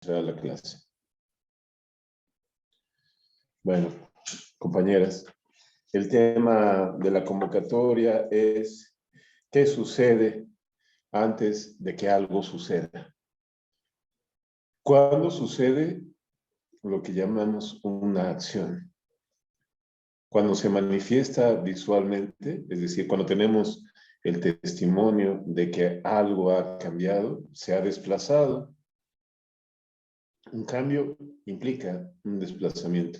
entrar a la clase. Bueno, compañeras, el tema de la convocatoria es ¿qué sucede antes de que algo suceda? ¿Cuándo sucede lo que llamamos una acción? Cuando se manifiesta visualmente, es decir, cuando tenemos el testimonio de que algo ha cambiado, se ha desplazado. Un cambio implica un desplazamiento.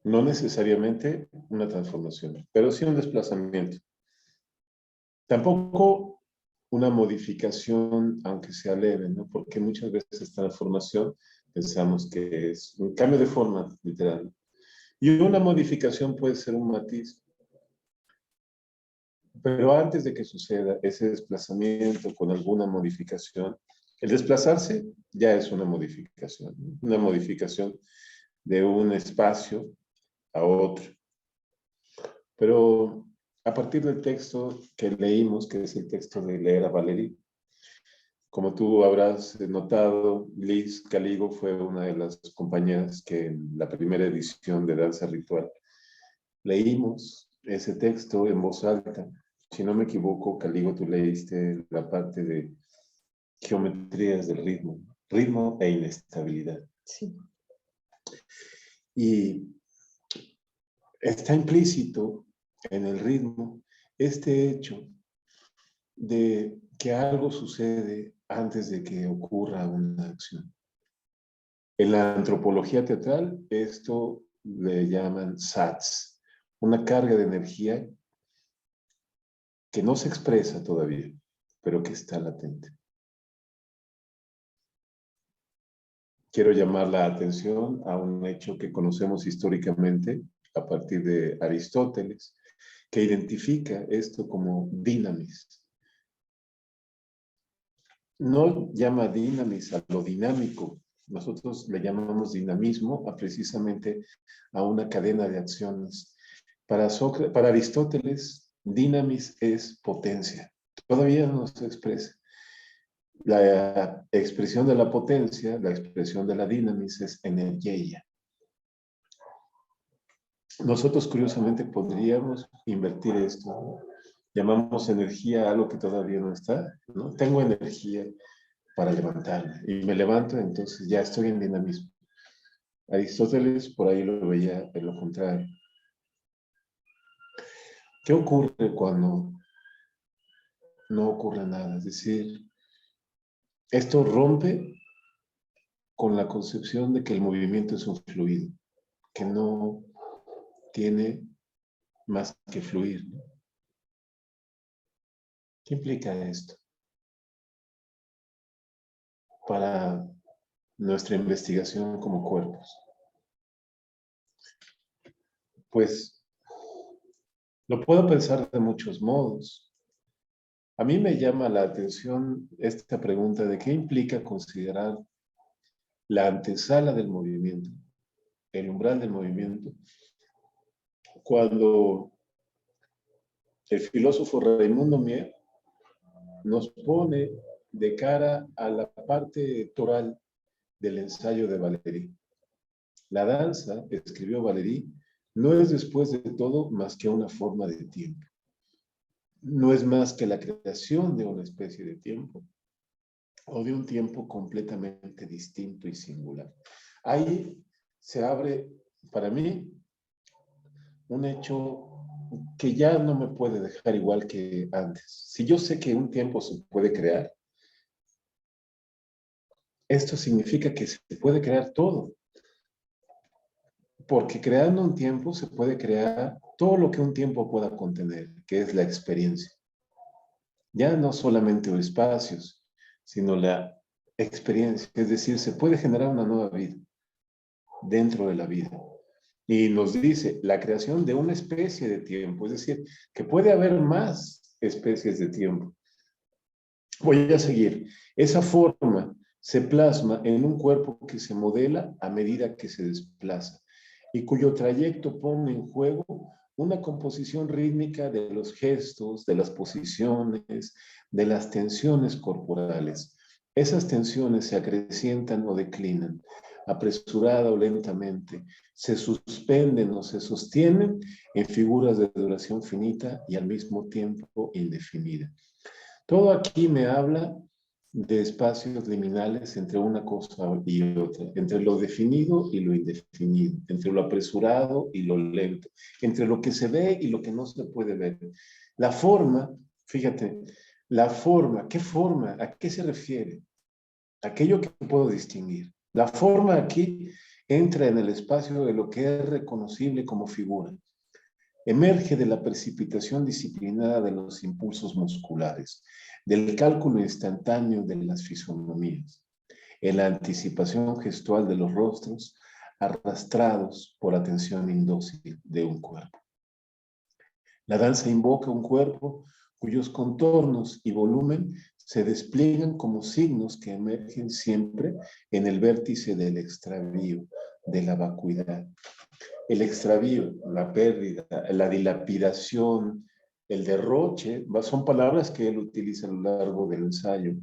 No necesariamente una transformación, pero sí un desplazamiento. Tampoco una modificación, aunque sea leve, ¿no? Porque muchas veces transformación pensamos que es un cambio de forma, literal. Y una modificación puede ser un matiz. Pero antes de que suceda ese desplazamiento con alguna modificación, el desplazarse ya es una modificación, ¿no? Una modificación de un espacio a otro. Pero a partir del texto que leímos, que es el texto de leer a Valéry, como tú habrás notado, Liz Caligo fue una de las compañeras que en la primera edición de Danza Ritual leímos ese texto en voz alta. Si no me equivoco, Caligo, tú leíste la parte de geometrías del ritmo, ritmo e inestabilidad. Sí. Y está implícito en el ritmo este hecho de que algo sucede antes de que ocurra una acción. En la antropología teatral, esto le llaman sats, una carga de energía que no se expresa todavía, pero que está latente. Quiero llamar la atención a un hecho que conocemos históricamente a partir de Aristóteles, que identifica esto como dinamis. No llama dinamis a lo dinámico. Nosotros le llamamos dinamismo a precisamente a una cadena de acciones. Para Aristóteles, dinamis es potencia. Todavía no se expresa. La expresión de la potencia, la expresión de la dinamis es energía. Nosotros curiosamente podríamos invertir esto, ¿no? Llamamos energía a algo que todavía no está, ¿no? Tengo energía para levantarme y me levanto, entonces ya estoy en dinamismo. Aristóteles por ahí lo veía en lo contrario. ¿Qué ocurre cuando no ocurre nada? Es decir, esto rompe con la concepción de que el movimiento es un fluido, que no tiene más que fluir, ¿no? ¿Qué implica esto para nuestra investigación como cuerpos? Pues lo puedo pensar de muchos modos. A mí me llama la atención esta pregunta de qué implica considerar la antesala del movimiento, el umbral del movimiento, cuando el filósofo Raimundo Mier nos pone de cara a la parte toral del ensayo de Valéry. La danza, escribió Valéry, no es después de todo más que una forma de tiempo. No es más que la creación de una especie de tiempo o de un tiempo completamente distinto y singular. Ahí se abre, para mí, un hecho que ya no me puede dejar igual que antes. Si yo sé que un tiempo se puede crear, esto significa que se puede crear todo. Porque creando un tiempo se puede crear todo lo que un tiempo pueda contener, que es la experiencia. Ya no solamente espacios, sino la experiencia. Es decir, se puede generar una nueva vida dentro de la vida. Y nos dice la creación de una especie de tiempo, es decir, que puede haber más especies de tiempo. Voy a seguir. Esa forma se plasma en un cuerpo que se modela a medida que se desplaza y cuyo trayecto pone en juego una composición rítmica de los gestos, de las posiciones, de las tensiones corporales. Esas tensiones se acrecientan o declinan, apresurada o lentamente, se suspenden o se sostienen en figuras de duración finita y al mismo tiempo indefinida. Todo aquí me habla de espacios liminales entre una cosa y otra, entre lo definido y lo indefinido, entre lo apresurado y lo lento, entre lo que se ve y lo que no se puede ver. La forma, fíjate, la forma, ¿qué forma? ¿A qué se refiere? Aquello que puedo distinguir. La forma aquí entra en el espacio de lo que es reconocible como figura. Emerge de la precipitación disciplinada de los impulsos musculares, del cálculo instantáneo de las fisonomías, en la anticipación gestual de los rostros arrastrados por la tensión indócil de un cuerpo. La danza invoca un cuerpo cuyos contornos y volumen se despliegan como signos que emergen siempre en el vértice del extravío, de la vacuidad. El extravío, la pérdida, la dilapidación, el derroche, son palabras que él utiliza a lo largo del ensayo.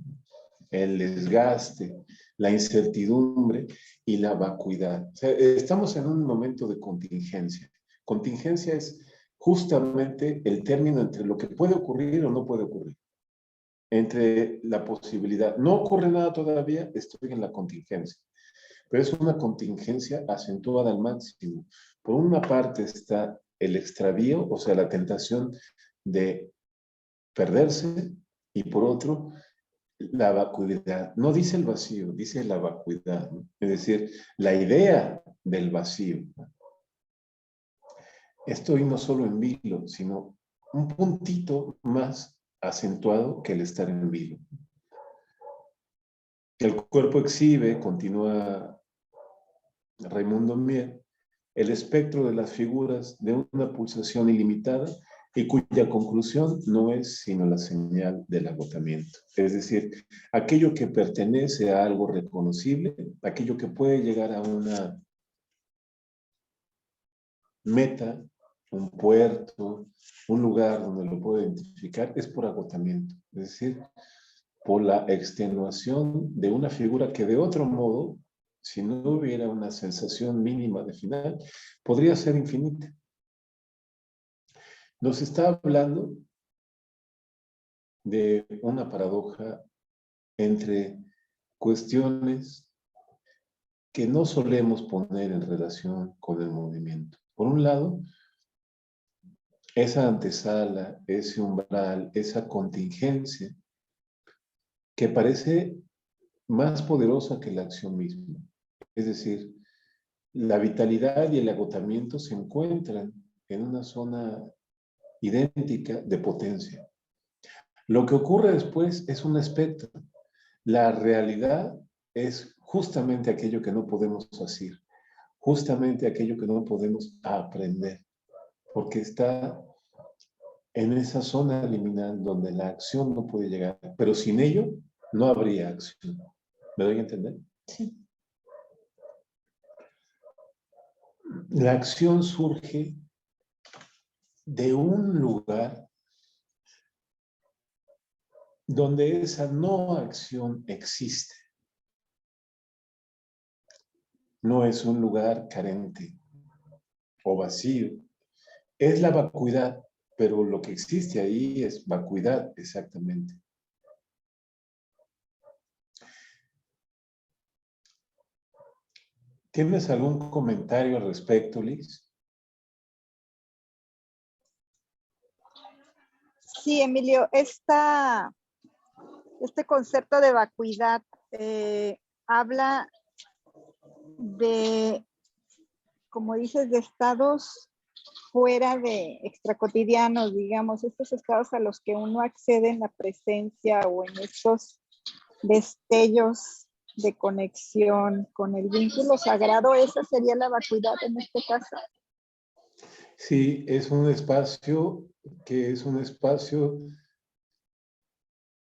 El desgaste, la incertidumbre y la vacuidad. O sea, estamos en un momento de contingencia. Contingencia es justamente el término entre lo que puede ocurrir o no puede ocurrir. Entre la posibilidad, no ocurre nada todavía, estoy en la contingencia. Pero es una contingencia acentuada al máximo. Por una parte está el extravío, o sea, la tentación de perderse, y por otro, la vacuidad. No dice el vacío, dice la vacuidad, ¿no? Es decir, la idea del vacío. Estoy no solo en vilo, sino un puntito más acentuado que el estar en vilo. El cuerpo exhibe, continúa Raimundo Mier, el espectro de las figuras de una pulsación ilimitada y cuya conclusión no es sino la señal del agotamiento. Es decir, aquello que pertenece a algo reconocible, aquello que puede llegar a una meta, un puerto, un lugar donde lo puedo identificar, es por agotamiento. Es decir, por la extenuación de una figura que de otro modo, si no hubiera una sensación mínima de final, podría ser infinita. Nos está hablando de una paradoja entre cuestiones que no solemos poner en relación con el movimiento. Por un lado, esa antesala, ese umbral, esa contingencia que parece más poderosa que la acción misma. Es decir, la vitalidad y el agotamiento se encuentran en una zona idéntica de potencia. Lo que ocurre después es un espectro. La realidad es justamente aquello que no podemos hacer, justamente aquello que no podemos aprender, porque está en esa zona liminal donde la acción no puede llegar, pero sin ello no habría acción. ¿Me doy a entender? Sí. La acción surge de un lugar donde esa no acción existe. No es un lugar carente o vacío. Es la vacuidad, pero lo que existe ahí es vacuidad, exactamente. ¿Tienes algún comentario al respecto, Liz? Sí, Emilio, este concepto de vacuidad habla de, como dices, de estados fuera de extracotidianos, digamos, estos estados a los que uno accede en la presencia o en estos destellos de conexión con el vínculo sagrado. Esa sería la vacuidad en este caso. Sí, es un espacio que es un espacio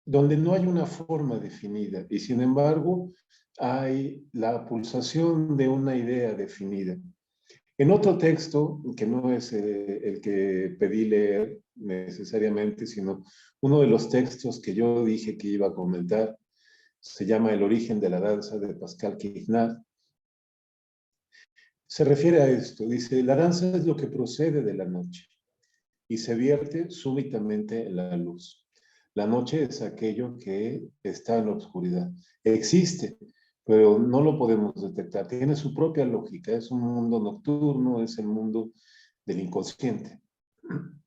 donde no hay una forma definida y sin embargo hay la pulsación de una idea definida. En otro texto, que no es el que pedí leer necesariamente, sino uno de los textos que yo dije que iba a comentar, se llama El origen de la danza de Pascal Quignard. Se refiere a esto, dice, la danza es lo que procede de la noche y se vierte súbitamente en la luz. La noche es aquello que está en la oscuridad. Existe, pero no lo podemos detectar. Tiene su propia lógica. Es un mundo nocturno, es el mundo del inconsciente.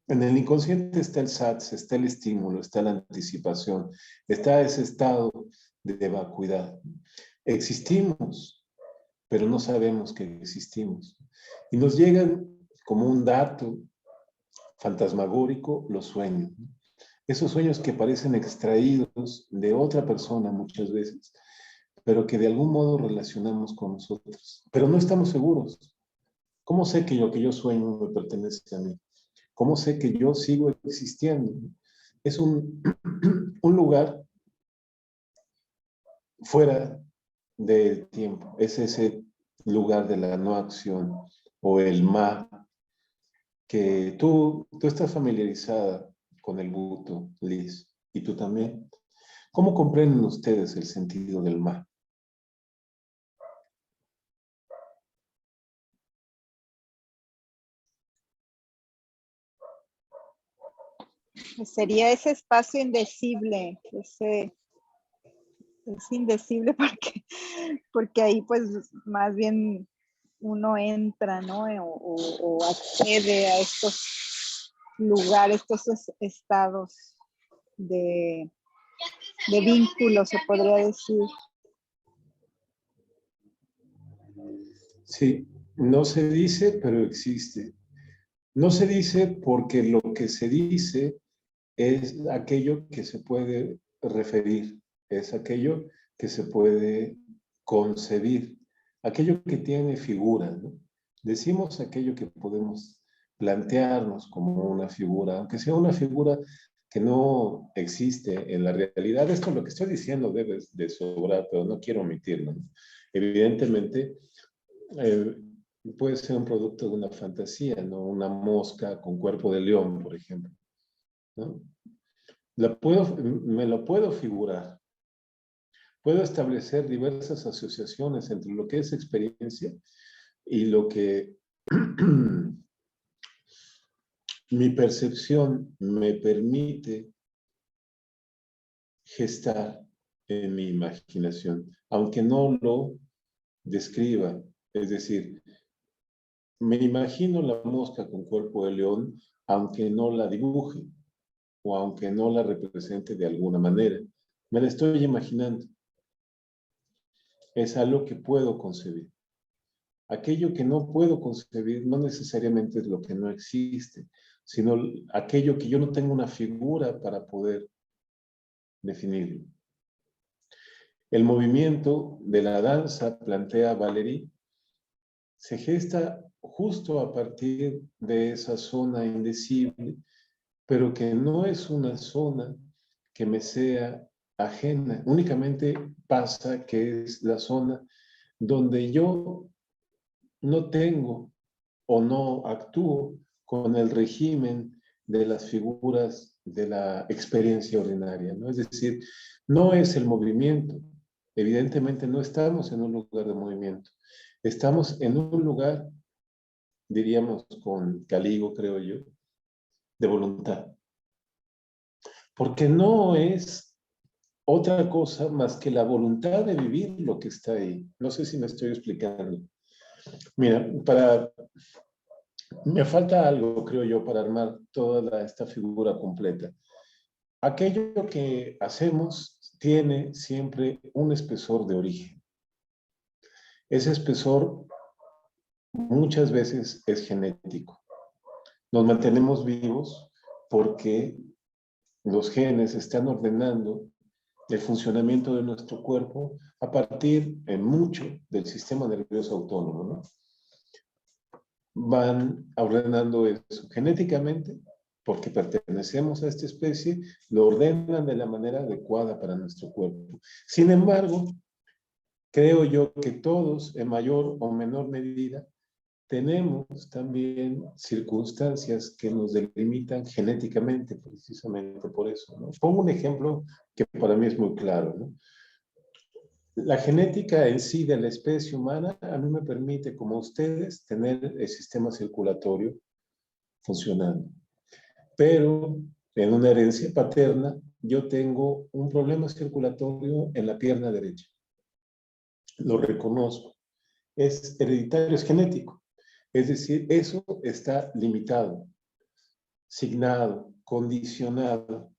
En el inconsciente está el SATS, está el estímulo, está la anticipación, está ese estado de vacuidad. Existimos, pero no sabemos que existimos. Y nos llegan como un dato fantasmagórico los sueños. Esos sueños que parecen extraídos de otra persona muchas veces, pero que de algún modo relacionamos con nosotros. Pero no estamos seguros. ¿Cómo sé que lo que yo sueño me pertenece a mí? ¿Cómo sé que yo sigo existiendo? Es un lugar fuera del tiempo. Es ese lugar de la no acción o el ma, que tú estás familiarizada con el buto, Liz, y tú también. ¿Cómo comprenden ustedes el sentido del ma? Sería ese espacio indecible, es indecible porque ahí pues más bien uno entra, ¿no? O accede a estos lugares, estos estados de vínculo, se podría decir. Sí, no se dice, pero existe. No se dice porque lo que se dice es aquello que se puede referir, es aquello que se puede concebir, aquello que tiene figura, ¿no? Decimos aquello que podemos plantearnos como una figura, aunque sea una figura que no existe en la realidad. Esto lo que estoy diciendo debe de sobrar, pero no quiero omitirlo, ¿no? Evidentemente, eh, puede ser un producto de una fantasía, ¿no? Una mosca con cuerpo de león, por ejemplo, ¿no? Me lo puedo figurar. Puedo establecer diversas asociaciones entre lo que es experiencia y lo que mi percepción me permite gestar en mi imaginación, aunque no lo describa. Es decir, me imagino la mosca con cuerpo de león, aunque no la dibuje o aunque no la represente de alguna manera. Me la estoy imaginando. Es algo que puedo concebir. Aquello que no puedo concebir no necesariamente es lo que no existe, sino aquello que yo no tengo una figura para poder definirlo. El movimiento de la danza, plantea Valéry, se gesta justo a partir de esa zona indecible, pero que no es una zona que me sea ajena. Únicamente pasa que es la zona donde yo no tengo o no actúo con el régimen de las figuras de la experiencia ordinaria, ¿no? Es decir, no es el movimiento. Evidentemente no estamos en un lugar de movimiento. Estamos en un lugar, diríamos con Caligo, creo yo, de voluntad. Porque no es otra cosa más que la voluntad de vivir lo que está ahí. No sé si me estoy explicando. Mira, me falta algo, creo yo, para armar toda esta figura completa. Aquello que hacemos tiene siempre un espesor de origen. Ese espesor muchas veces es genético. Nos mantenemos vivos porque los genes están ordenando el funcionamiento de nuestro cuerpo a partir en mucho del sistema nervioso autónomo, ¿no? Van ordenando eso genéticamente, porque pertenecemos a esta especie, lo ordenan de la manera adecuada para nuestro cuerpo. Sin embargo, creo yo que todos, en mayor o menor medida, tenemos también circunstancias que nos delimitan genéticamente, precisamente por eso, ¿no? Pongo un ejemplo que para mí es muy claro, ¿no? La genética en sí de la especie humana a mí me permite, como ustedes, tener el sistema circulatorio funcionando. Pero en una herencia paterna, yo tengo un problema circulatorio en la pierna derecha. Lo reconozco. Es hereditario, es genético. Es decir, eso está limitado, signado, condicionado.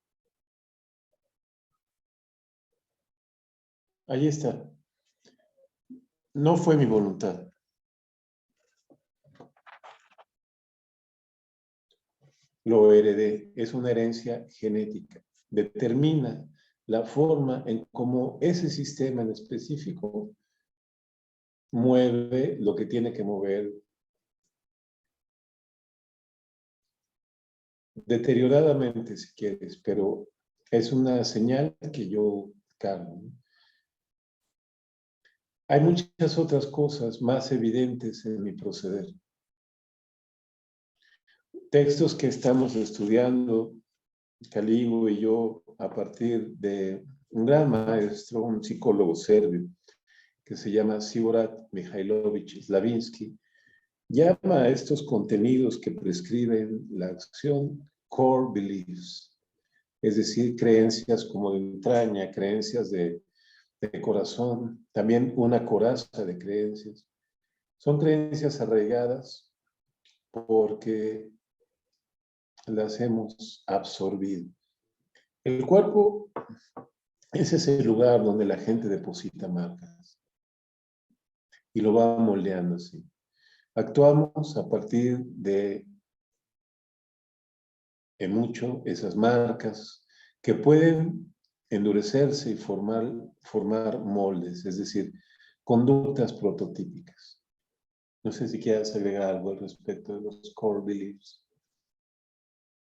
Ahí está. No fue mi voluntad. Lo heredé. Es una herencia genética. Determina la forma en cómo ese sistema en específico mueve lo que tiene que mover deterioradamente, si quieres, pero es una señal que yo cargo. Hay muchas otras cosas más evidentes en mi proceder. Textos que estamos estudiando, Caligo y yo, a partir de un gran maestro, un psicólogo serbio, que se llama Siborat Mihailovich Slavinsky, llama a estos contenidos que prescriben la acción core beliefs, es decir, creencias como de entraña, creencias de corazón, también una coraza de creencias. Son creencias arraigadas porque las hemos absorbido. El cuerpo es ese lugar donde la gente deposita marcas y lo va moldeando así. Actuamos a partir de, en mucho, esas marcas que pueden endurecerse y formar moldes, es decir, conductas prototípicas. No sé si quieras agregar algo al respecto de los core beliefs.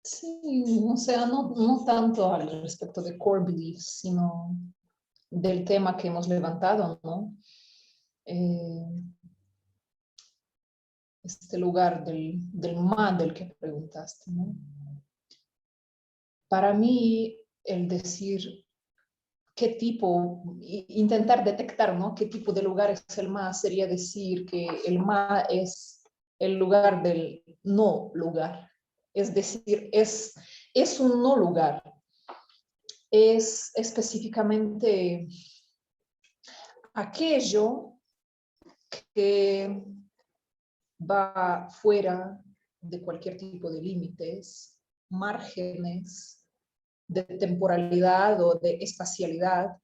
Sí, o sea, no tanto al respecto de core beliefs, sino del tema que hemos levantado, ¿no? Este lugar del mal del que preguntaste, ¿no? Para mí, el decir qué tipo, intentar detectar, ¿no? Qué tipo de lugar es el ma, sería decir que el ma es el lugar del no lugar. Es decir, es un no lugar. Es específicamente aquello que va fuera de cualquier tipo de límites, márgenes de temporalidad o de espacialidad,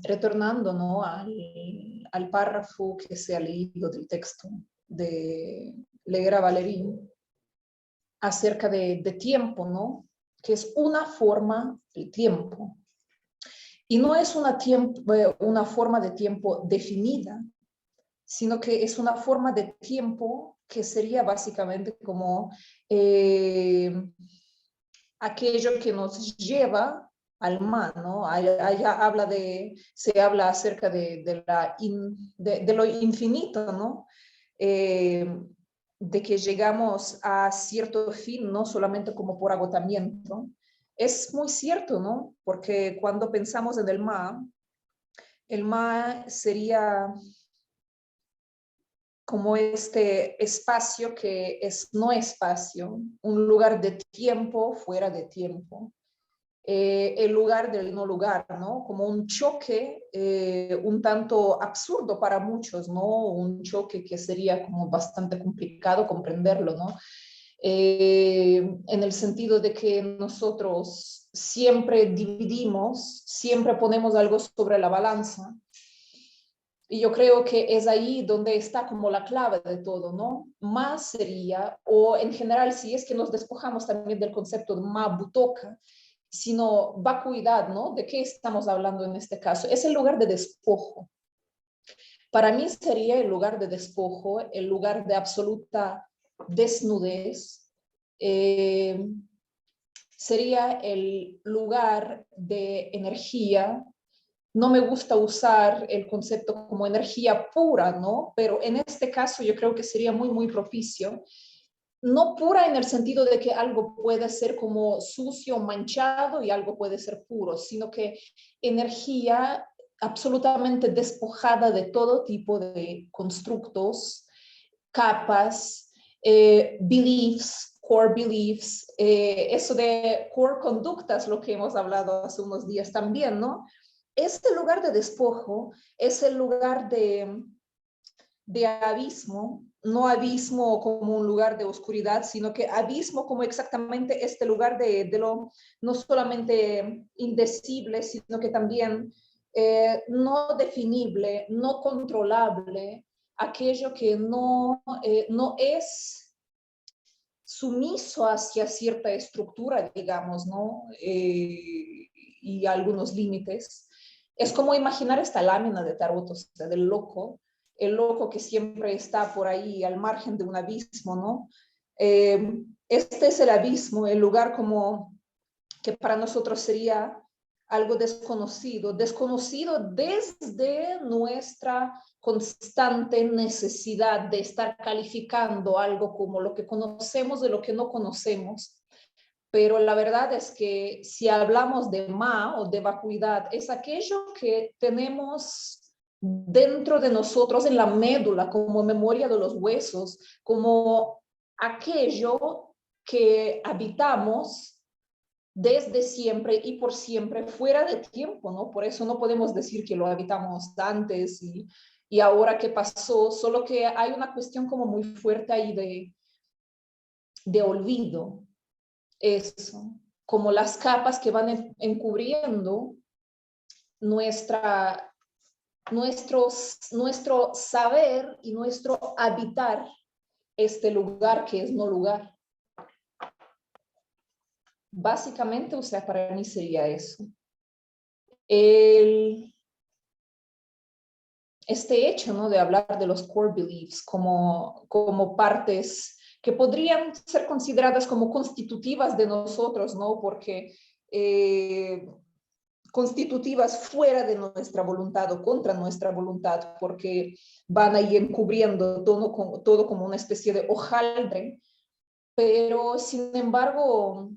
retornando, ¿no? al párrafo que se ha leído del texto de Leguera Valerín acerca de tiempo, ¿no? Que es una forma del tiempo. Y no es una forma de tiempo definida, sino que es una forma de tiempo que sería básicamente como aquello que nos lleva al mal, ¿no? Allá se habla acerca de lo infinito, ¿no? De que llegamos a cierto fin, no solamente como por agotamiento. Es muy cierto, ¿no? Porque cuando pensamos en el mar sería como este espacio que es no espacio, un lugar de tiempo fuera de tiempo, el lugar del no lugar, ¿no? Como un choque un tanto absurdo para muchos, ¿no? Un choque que sería como bastante complicado comprenderlo, ¿no? En el sentido de que nosotros siempre dividimos, siempre ponemos algo sobre la balanza. Y yo creo que es ahí donde está como la clave de todo, ¿no? Más sería, o en general, si es que nos despojamos también del concepto de ma butoka, sino vacuidad, ¿no? ¿De qué estamos hablando en este caso? Es el lugar de despojo. Para mí sería el lugar de despojo, el lugar de absoluta desnudez, sería el lugar de energía. No me gusta usar el concepto como energía pura, ¿no? Pero en este caso yo creo que sería muy, muy propicio. No pura en el sentido de que algo puede ser como sucio, manchado y algo puede ser puro, sino que energía absolutamente despojada de todo tipo de constructos, capas, beliefs, core beliefs, eso de core conductas, lo que hemos hablado hace unos días también, ¿no? Este lugar de despojo es el lugar de abismo, no abismo como un lugar de oscuridad, sino que abismo como exactamente este lugar de lo no solamente indecible, sino que también no definible, no controlable, aquello que no es sumiso hacia cierta estructura, digamos, ¿no? Y algunos límites. Es como imaginar esta lámina de tarot, o sea, del loco, el loco que siempre está por ahí al margen de un abismo, ¿no? Este es el abismo, el lugar como que para nosotros sería algo desconocido, desconocido desde nuestra constante necesidad de estar calificando algo como lo que conocemos de lo que no conocemos. Pero la verdad es que si hablamos de ma o de vacuidad, es aquello que tenemos dentro de nosotros en la médula, como memoria de los huesos, como aquello que habitamos desde siempre y por siempre, fuera de tiempo, ¿no? Por eso no podemos decir que lo habitamos antes y ahora qué pasó, solo que hay una cuestión como muy fuerte ahí de olvido, eso, como las capas que van encubriendo nuestro saber y nuestro habitar este lugar que es no lugar. Básicamente, o sea, para mí sería eso. Este hecho, ¿no? De hablar de los core beliefs como partes que podrían ser consideradas como constitutivas de nosotros, ¿no? Porque constitutivas fuera de nuestra voluntad o contra nuestra voluntad, porque van ahí encubriendo todo como una especie de hojaldre, pero sin embargo,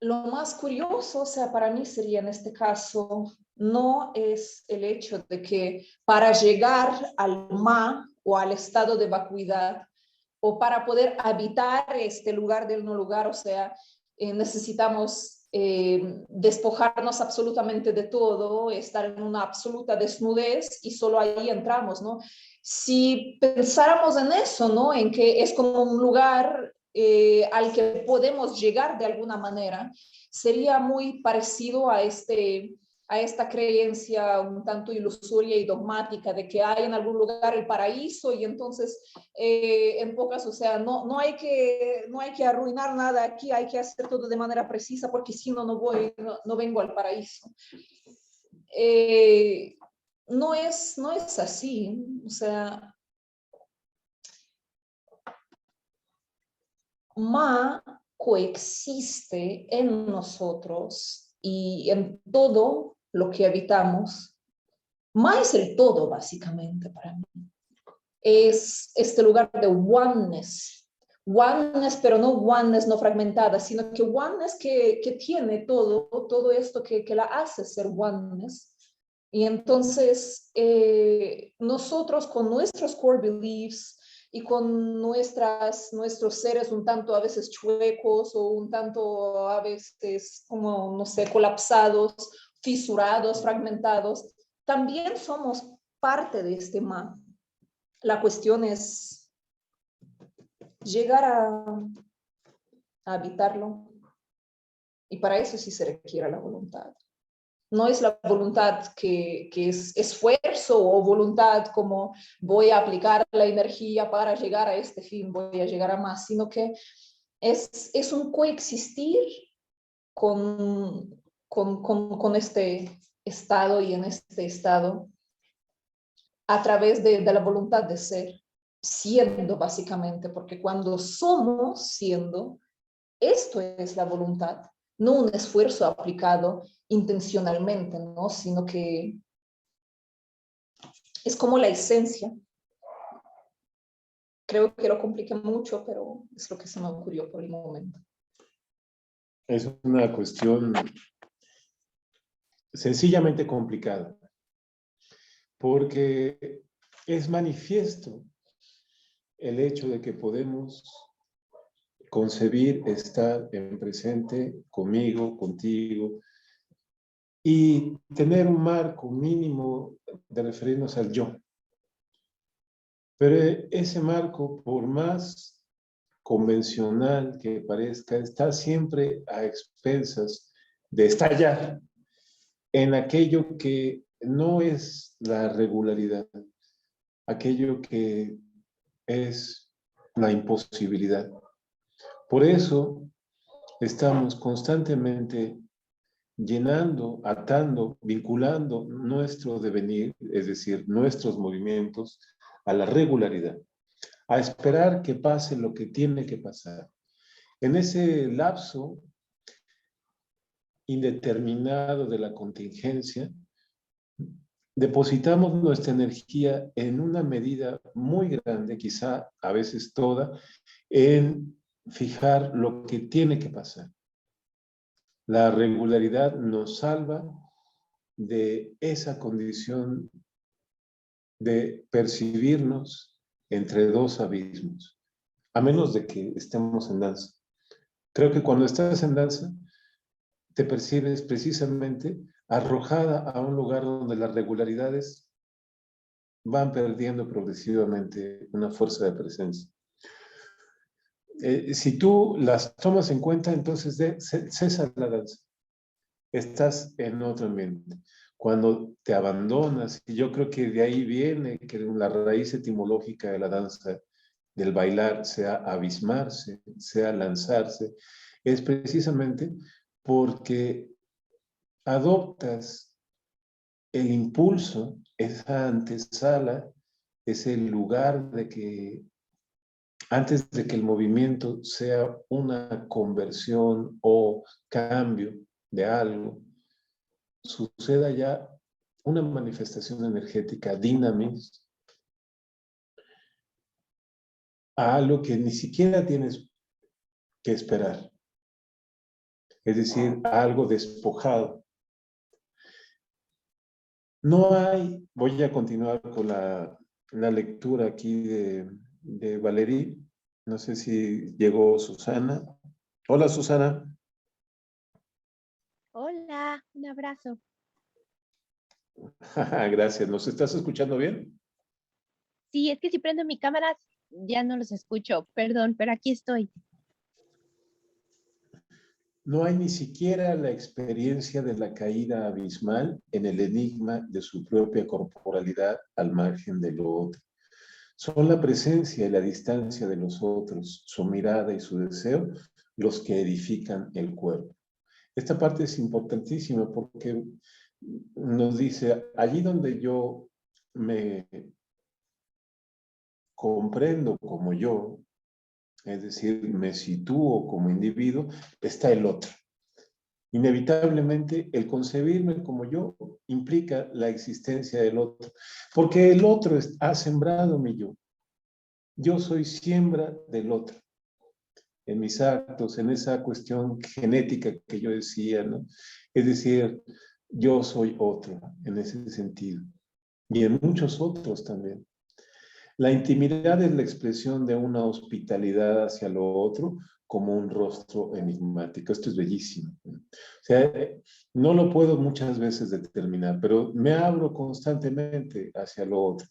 lo más curioso, o sea, para mí sería en este caso, no es el hecho de que para llegar al ma o al estado de vacuidad o para poder habitar este lugar del no lugar, o sea, necesitamos despojarnos absolutamente de todo, estar en una absoluta desnudez y solo ahí entramos, ¿no? Si pensáramos en eso, ¿no? En que es como un lugar al que podemos llegar de alguna manera, sería muy parecido a esta creencia un tanto ilusoria y dogmática de que hay en algún lugar el paraíso y entonces en pocas, o sea, no hay que arruinar nada aquí, hay que hacer todo de manera precisa porque si no, no vengo al paraíso. No es así, o sea, ma coexiste en nosotros y en todo lo que habitamos. Ma es el todo, básicamente, para mí. Es este lugar de oneness. Oneness, pero no oneness no fragmentada, sino que oneness que tiene todo esto que la hace ser oneness. Y entonces nosotros con nuestros core beliefs y con nuestros seres un tanto a veces chuecos o un tanto a veces como, no sé, colapsados, fisurados, fragmentados, también somos parte de este ma. La cuestión es llegar a habitarlo y para eso sí se requiere la voluntad. No es la voluntad que es esfuerzo o voluntad como voy a aplicar la energía para llegar a este fin, voy a llegar a más, sino que es un coexistir con este estado y en este estado a través de la voluntad de ser, siendo básicamente, porque cuando somos siendo, esto es la voluntad, no un esfuerzo aplicado intencionalmente, ¿no? Sino que es como la esencia. Creo que lo compliqué mucho, pero es lo que se me ocurrió por el momento. Es una cuestión sencillamente complicada, porque es manifiesto el hecho de que podemos concebir estar en presente conmigo, contigo, y tener un marco mínimo de referirnos al yo. Pero ese marco, por más convencional que parezca, está siempre a expensas de estallar en aquello que no es la regularidad, aquello que es la imposibilidad. Por eso estamos constantemente llenando, atando, vinculando nuestro devenir, es decir, nuestros movimientos, a la regularidad, a esperar que pase lo que tiene que pasar. En ese lapso indeterminado de la contingencia, depositamos nuestra energía en una medida muy grande, quizá a veces toda, en fijar lo que tiene que pasar. La regularidad nos salva de esa condición de percibirnos entre dos abismos, a menos de que estemos en danza. Creo que cuando estás en danza, te percibes precisamente arrojada a un lugar donde las regularidades van perdiendo progresivamente una fuerza de presencia. Si tú las tomas en cuenta, entonces cesa la danza. Estás en otro ambiente. Cuando te abandonas, y yo creo que de ahí viene que la raíz etimológica de la danza, del bailar, sea abismarse, sea lanzarse, es precisamente porque adoptas el impulso, esa antesala, ese lugar de que antes de que el movimiento sea una conversión o cambio de algo, suceda ya una manifestación energética, dinamis, a algo que ni siquiera tienes que esperar. Es decir, a algo despojado. No hay, voy a continuar con la lectura aquí de Valerie. No sé si llegó Susana. Hola, Susana. Hola, un abrazo. Gracias. ¿Nos estás escuchando bien? Sí, es que si prendo mi cámara ya no los escucho, perdón, pero aquí estoy. No hay ni siquiera la experiencia de la caída abismal en el enigma de su propia corporalidad al margen de lo otro. Son la presencia y la distancia de los otros, su mirada y su deseo, los que edifican el cuerpo. Esta parte es importantísima porque nos dice, allí donde yo me comprendo como yo, es decir, me sitúo como individuo, está el otro. Inevitablemente, el concebirme como yo implica la existencia del otro, porque el otro ha sembrado mi yo. Yo soy siembra del otro, en mis actos, en esa cuestión genética que yo decía, ¿no? Es decir, yo soy otro en ese sentido, y en muchos otros también. La intimidad es la expresión de una hospitalidad hacia lo otro como un rostro enigmático. Esto es bellísimo. O sea, no lo puedo muchas veces determinar, pero me abro constantemente hacia lo otro.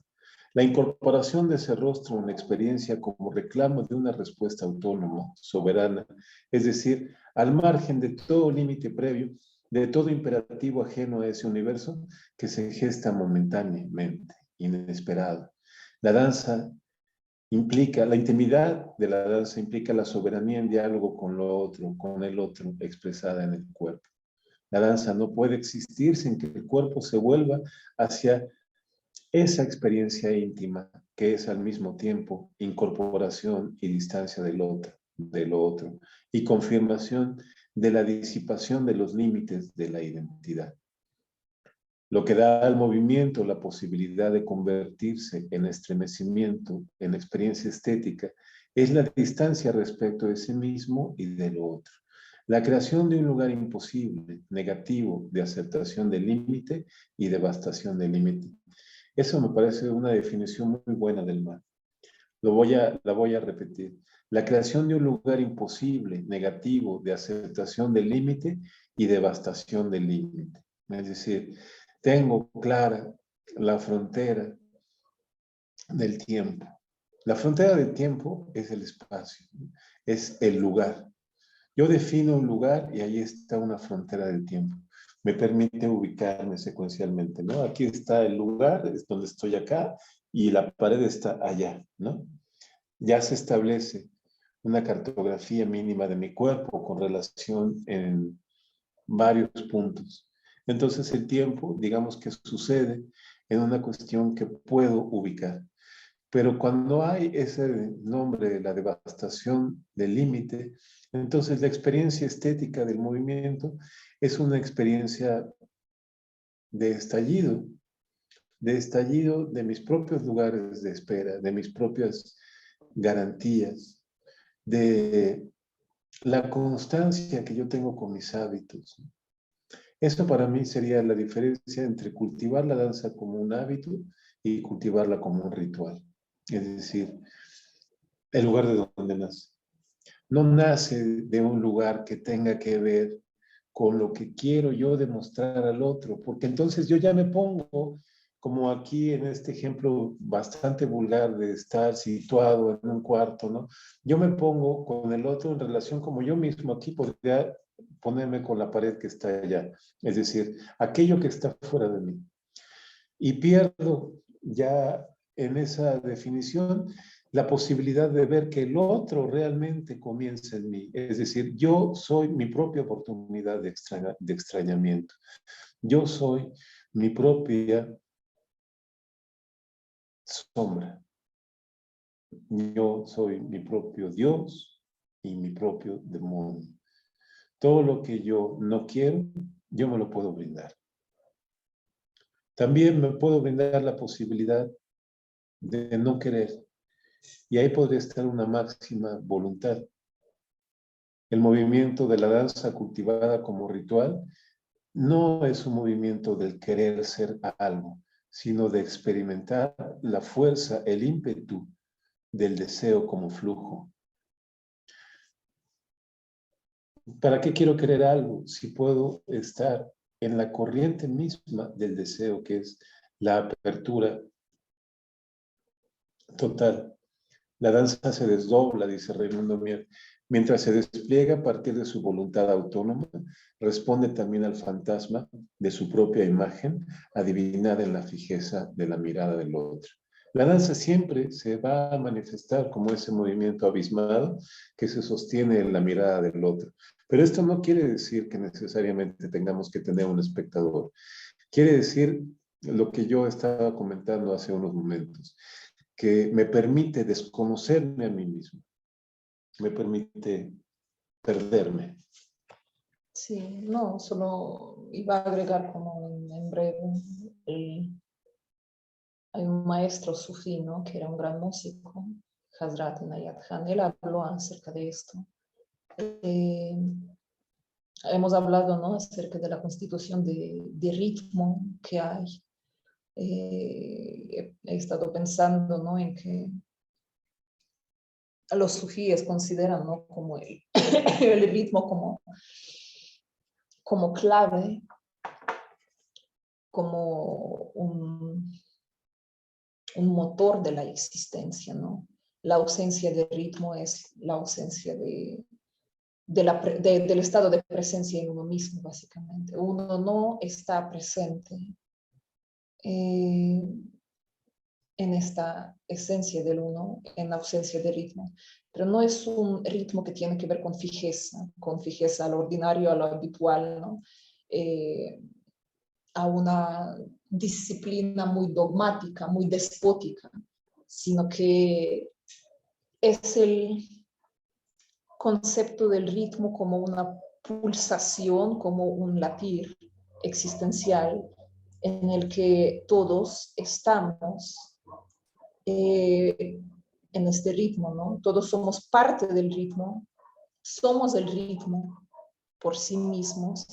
La incorporación de ese rostro en la experiencia como reclamo de una respuesta autónoma, soberana, es decir, al margen de todo límite previo, de todo imperativo ajeno a ese universo que se gesta momentáneamente, inesperado. La danza implica, la intimidad de la danza implica la soberanía en diálogo con lo otro, con el otro, expresada en el cuerpo. La danza no puede existir sin que el cuerpo se vuelva hacia esa experiencia íntima, que es al mismo tiempo incorporación y distancia del otro, y confirmación de la disipación de los límites de la identidad. Lo que da al movimiento la posibilidad de convertirse en estremecimiento, en experiencia estética, es la distancia respecto de sí mismo y de lo otro. La creación de un lugar imposible, negativo, de aceptación del límite y devastación del límite. Eso me parece una definición muy buena del mal. La voy a repetir. La creación de un lugar imposible, negativo, de aceptación del límite y devastación del límite. Es decir, tengo clara la frontera del tiempo. La frontera del tiempo es el espacio, es el lugar. Yo defino un lugar y ahí está una frontera del tiempo. Me permite ubicarme secuencialmente, ¿no? Aquí está el lugar, es donde estoy acá, y la pared está allá, ¿no? Ya se establece una cartografía mínima de mi cuerpo con relación en varios puntos. Entonces el tiempo, digamos que sucede en una cuestión que puedo ubicar. Pero cuando hay ese nombre de la devastación del límite, entonces la experiencia estética del movimiento es una experiencia de estallido de mis propios lugares de espera, de mis propias garantías, de la constancia que yo tengo con mis hábitos. Eso para mí sería la diferencia entre cultivar la danza como un hábito y cultivarla como un ritual. Es decir, el lugar de donde nace. No nace de un lugar que tenga que ver con lo que quiero yo demostrar al otro, porque entonces yo ya me pongo, como aquí en este ejemplo bastante vulgar de estar situado en un cuarto, ¿no? Yo me pongo con el otro en relación como yo mismo aquí podría ponerme con la pared que está allá, es decir, aquello que está fuera de mí. Y pierdo ya en esa definición la posibilidad de ver que el otro realmente comienza en mí. Es decir, yo soy mi propia oportunidad de extrañamiento. Yo soy mi propia sombra. Yo soy mi propio Dios y mi propio demonio. Todo lo que yo no quiero, yo me lo puedo brindar. También me puedo brindar la posibilidad de no querer. Y ahí podría estar una máxima voluntad. El movimiento de la danza cultivada como ritual no es un movimiento del querer ser algo, sino de experimentar la fuerza, el ímpetu del deseo como flujo. ¿Para qué quiero querer algo si puedo estar en la corriente misma del deseo, que es la apertura total? La danza se desdobla, dice Raimundo Mier, mientras se despliega a partir de su voluntad autónoma, responde también al fantasma de su propia imagen, adivinada en la fijeza de la mirada del otro. La danza siempre se va a manifestar como ese movimiento abismado que se sostiene en la mirada del otro. Pero esto no quiere decir que necesariamente tengamos que tener un espectador. Quiere decir lo que yo estaba comentando hace unos momentos, que me permite desconocerme a mí mismo, me permite perderme. Sí, no, solo iba a agregar como en breve, hay un maestro sufí, ¿no? Que era un gran músico, Hazrat Inayat Khan, él habló acerca de esto. Hemos hablado, ¿no? Acerca de la constitución de ritmo que hay. He estado pensando, ¿no? En que los sufíes consideran, ¿no? Como el ritmo como clave, como un motor de la existencia, ¿no? La ausencia de ritmo es la ausencia del estado de presencia en uno mismo, básicamente. Uno no está presente en esta esencia del uno, en ausencia de ritmo. Pero no es un ritmo que tiene que ver con fijeza a lo ordinario, a lo habitual, ¿no? A una disciplina muy dogmática, muy despótica, sino que es el concepto del ritmo como una pulsación, como un latir existencial en el que todos estamos en este ritmo, ¿no? Todos somos parte del ritmo, somos el ritmo por sí mismos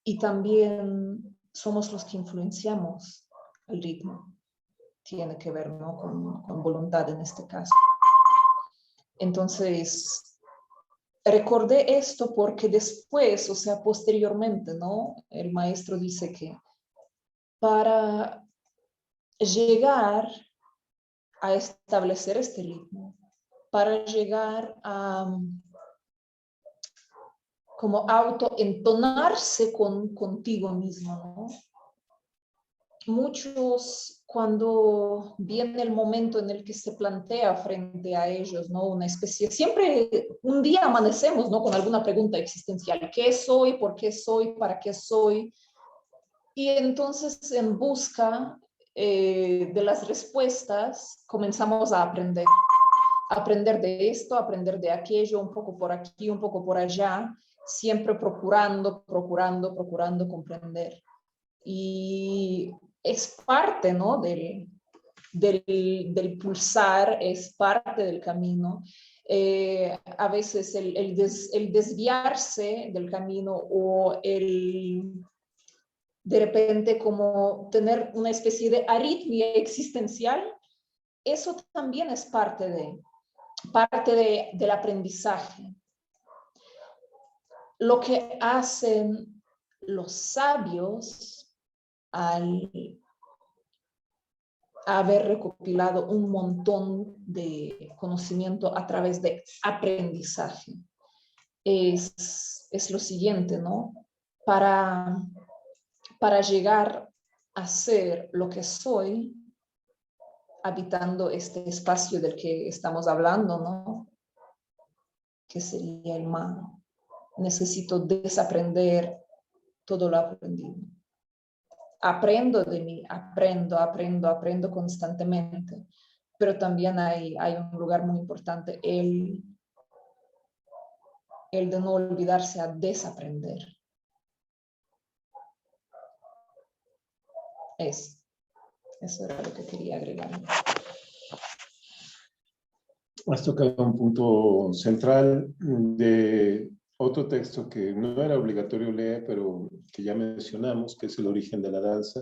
y también somos los que influenciamos el ritmo. Tiene que ver, ¿no?, con voluntad en este caso. Entonces, recordé esto porque después, o sea, posteriormente, ¿no?, el maestro dice que para llegar a establecer este ritmo, para llegar a como autoentonarse contigo mismo, ¿no? Muchos, cuando viene el momento en el que se plantea frente a ellos, ¿no?, una especie, siempre un día amanecemos, ¿no?, con alguna pregunta existencial: ¿qué soy? ¿Por qué soy? ¿Para qué soy? Y entonces, en busca de las respuestas, comenzamos a aprender de esto, aprender de aquello, un poco por aquí, un poco por allá, siempre procurando comprender. Y es parte, ¿no?, del pulsar, es parte del camino. A veces el desviarse del camino o de repente como tener una especie de aritmia existencial, eso también es parte del aprendizaje. Lo que hacen los sabios al haber recopilado un montón de conocimiento a través de aprendizaje es lo siguiente, ¿no? Para llegar a ser lo que soy, habitando este espacio del que estamos hablando, ¿no?, que sería el humano, necesito desaprender todo lo aprendido. Aprendo de mí, aprendo constantemente, pero también hay un lugar muy importante, el de no olvidarse a desaprender. Eso era lo que quería agregar. Has tocado un punto central de otro texto que no era obligatorio leer, pero que ya mencionamos, que es El origen de la danza,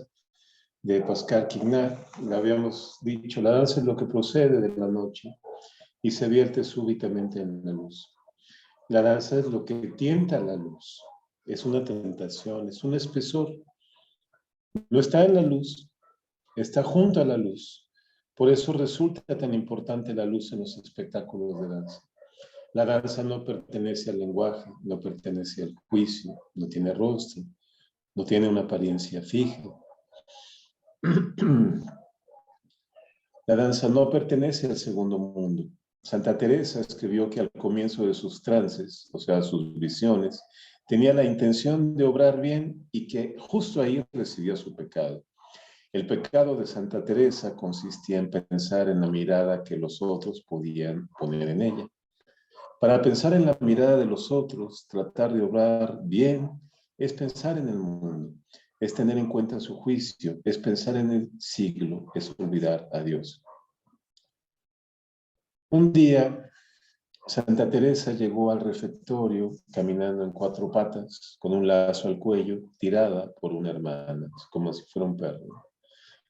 de Pascal Quignard. Le habíamos dicho, la danza es lo que procede de la noche y se vierte súbitamente en la luz. La danza es lo que tienta la luz, es una tentación, es un espesor. No está en la luz, está junto a la luz. Por eso resulta tan importante la luz en los espectáculos de danza. La danza no pertenece al lenguaje, no pertenece al juicio, no tiene rostro, no tiene una apariencia fija. La danza no pertenece al segundo mundo. Santa Teresa escribió que al comienzo de sus trances, o sea, sus visiones, tenía la intención de obrar bien y que justo ahí recibió su pecado. El pecado de Santa Teresa consistía en pensar en la mirada que los otros podían poner en ella. Para pensar en la mirada de los otros, tratar de obrar bien, es pensar en el mundo, es tener en cuenta su juicio, es pensar en el siglo, es olvidar a Dios. Un día, Santa Teresa llegó al refectorio caminando en 4 patas, con un lazo al cuello, tirada por una hermana, como si fuera un perro.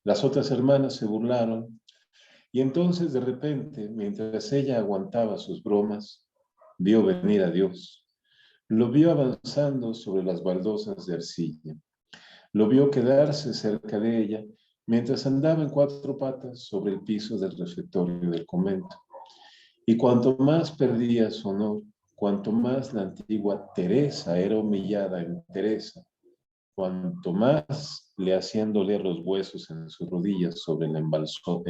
Las otras hermanas se burlaron y entonces de repente, mientras ella aguantaba sus bromas, vio venir a Dios. Lo vio avanzando sobre las baldosas de arcilla. Lo vio quedarse cerca de ella mientras andaba en 4 patas sobre el piso del refectorio del convento. Y cuanto más perdía su honor, cuanto más la antigua Teresa era humillada en Teresa, cuanto más le hacían doler los huesos en sus rodillas sobre el embaldosado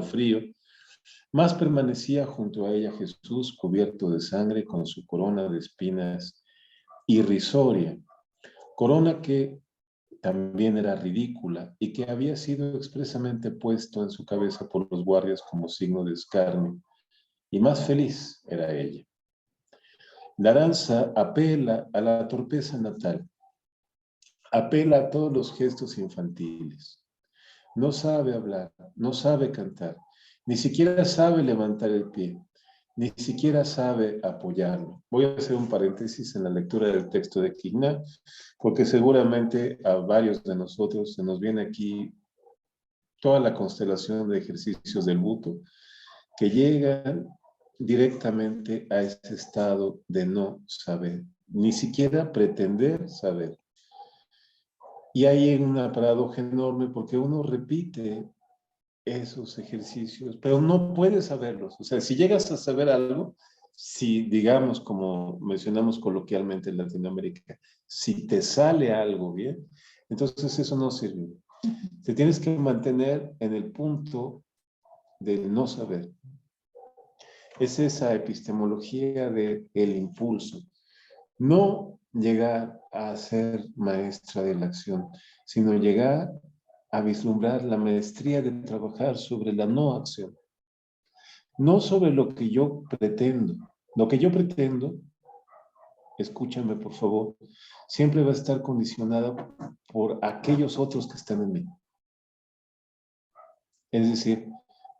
frío, más permanecía junto a ella Jesús cubierto de sangre con su corona de espinas irrisoria, corona que también era ridícula y que había sido expresamente puesto en su cabeza por los guardias como signo de escarnio, y más feliz era ella. La danza apela a la torpeza natal, apela a todos los gestos infantiles. No sabe hablar, no sabe cantar, ni siquiera sabe levantar el pie. ni siquiera sabe apoyarlo. Voy a hacer un paréntesis en la lectura del texto de Quignar, porque seguramente a varios de nosotros se nos viene aquí toda la constelación de ejercicios del Buto que llegan directamente a ese estado de no saber, ni siquiera pretender saber. Y hay una paradoja enorme porque uno repite esos ejercicios, pero no puedes saberlos. O sea, si llegas a saber algo, si digamos, como mencionamos coloquialmente en Latinoamérica, si te sale algo bien, entonces eso no sirve. Te tienes que mantener en el punto del no saber. Es esa epistemología del impulso. No llegar a ser maestra de la acción, sino llegar a vislumbrar la maestría de trabajar sobre la no acción. No sobre lo que yo pretendo. Lo que yo pretendo, escúchame por favor, siempre va a estar condicionada por aquellos otros que están en mí. Es decir,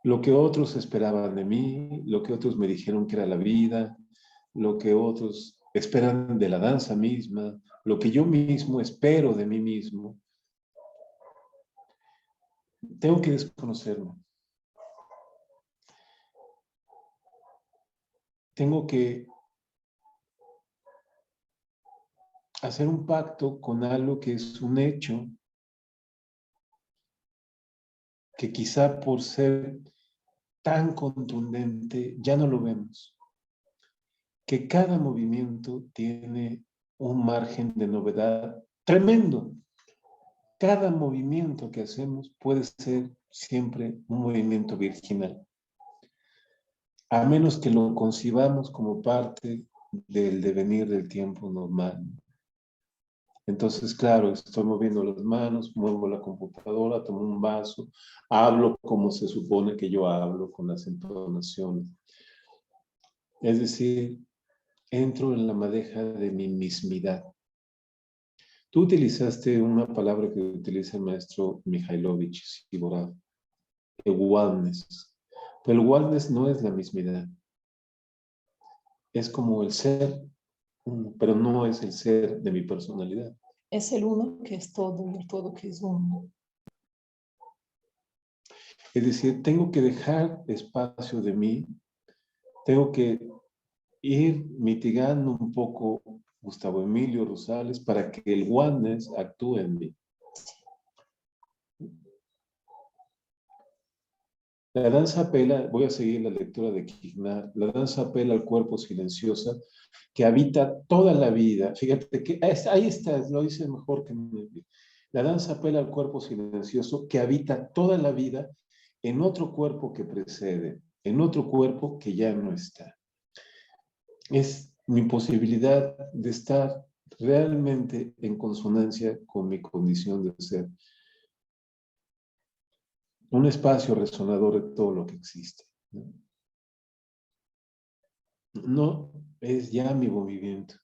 lo que otros esperaban de mí, lo que otros me dijeron que era la vida, lo que otros esperan de la danza misma, lo que yo mismo espero de mí mismo. Tengo que desconocerme. Tengo que hacer un pacto con algo que es un hecho, que quizá por ser tan contundente ya no lo vemos. Que cada movimiento tiene un margen de novedad tremendo. Cada movimiento que hacemos puede ser siempre un movimiento virginal, a menos que lo concibamos como parte del devenir del tiempo normal. Entonces, claro, estoy moviendo las manos, muevo la computadora, tomo un vaso, hablo como se supone que yo hablo, con las entonaciones. Es decir, entro en la madeja de mi mismidad. Tú utilizaste una palabra que utiliza el maestro Mikhailovich Sibora, el oneness. Pero el oneness no es la mismidad. Es como el ser, pero no es el ser de mi personalidad. Es el uno que es todo y el todo que es uno. Es decir, tengo que dejar espacio de mí, tengo que ir mitigando un poco Gustavo Emilio Rosales para que el oneness actúe en mí. La danza apela, voy a seguir la lectura de Quignar, la danza apela al cuerpo silencioso que habita toda la vida. Fíjate que ahí está, lo dice mejor que nadie. La danza apela al cuerpo silencioso que habita toda la vida en otro cuerpo que precede, en otro cuerpo que ya no está. Es mi posibilidad de estar realmente en consonancia con mi condición de ser. Un espacio resonador de todo lo que existe. No es ya mi movimiento.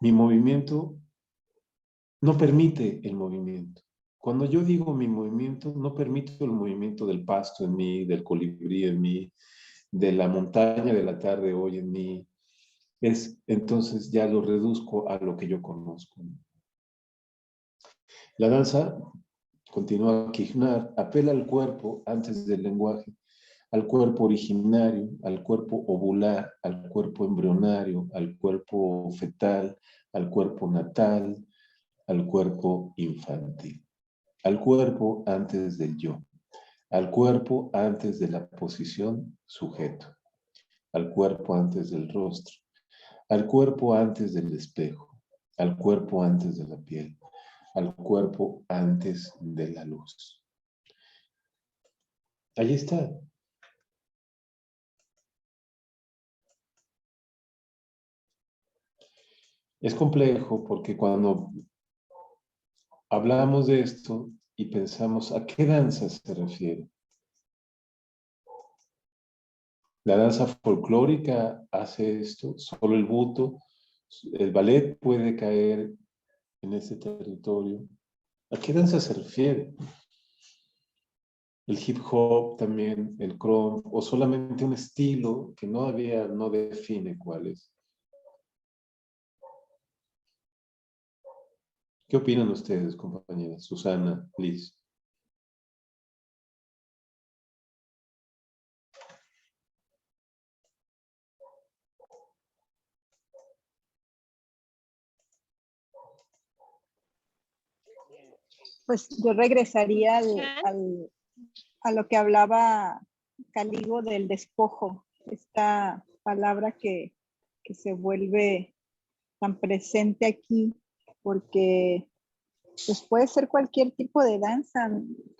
Mi movimiento no permite el movimiento. Cuando yo digo mi movimiento, no permito el movimiento del pasto en mí, del colibrí en mí, de la montaña de la tarde hoy en mí. Entonces ya lo reduzco a lo que yo conozco. La danza, continúa Quignar, apela al cuerpo antes del lenguaje, al cuerpo originario, al cuerpo ovular, al cuerpo embrionario, al cuerpo fetal, al cuerpo natal, al cuerpo infantil, al cuerpo antes del yo, al cuerpo antes de la posición sujeto, al cuerpo antes del rostro, al cuerpo antes del espejo, al cuerpo antes de la piel, al cuerpo antes de la luz. Ahí está. Es complejo porque cuando hablamos de esto y pensamos a qué danza se refiere. La danza folclórica hace esto, solo el buto, el ballet puede caer en ese territorio. ¿A qué danza se refiere? el hip hop también, el crunk, o solamente un estilo que todavía no define cuál es. ¿Qué opinan ustedes, compañeras? Susana, Liz. Pues yo regresaría a lo que hablaba Caligo del despojo, esta palabra que se vuelve tan presente aquí, porque pues puede ser cualquier tipo de danza,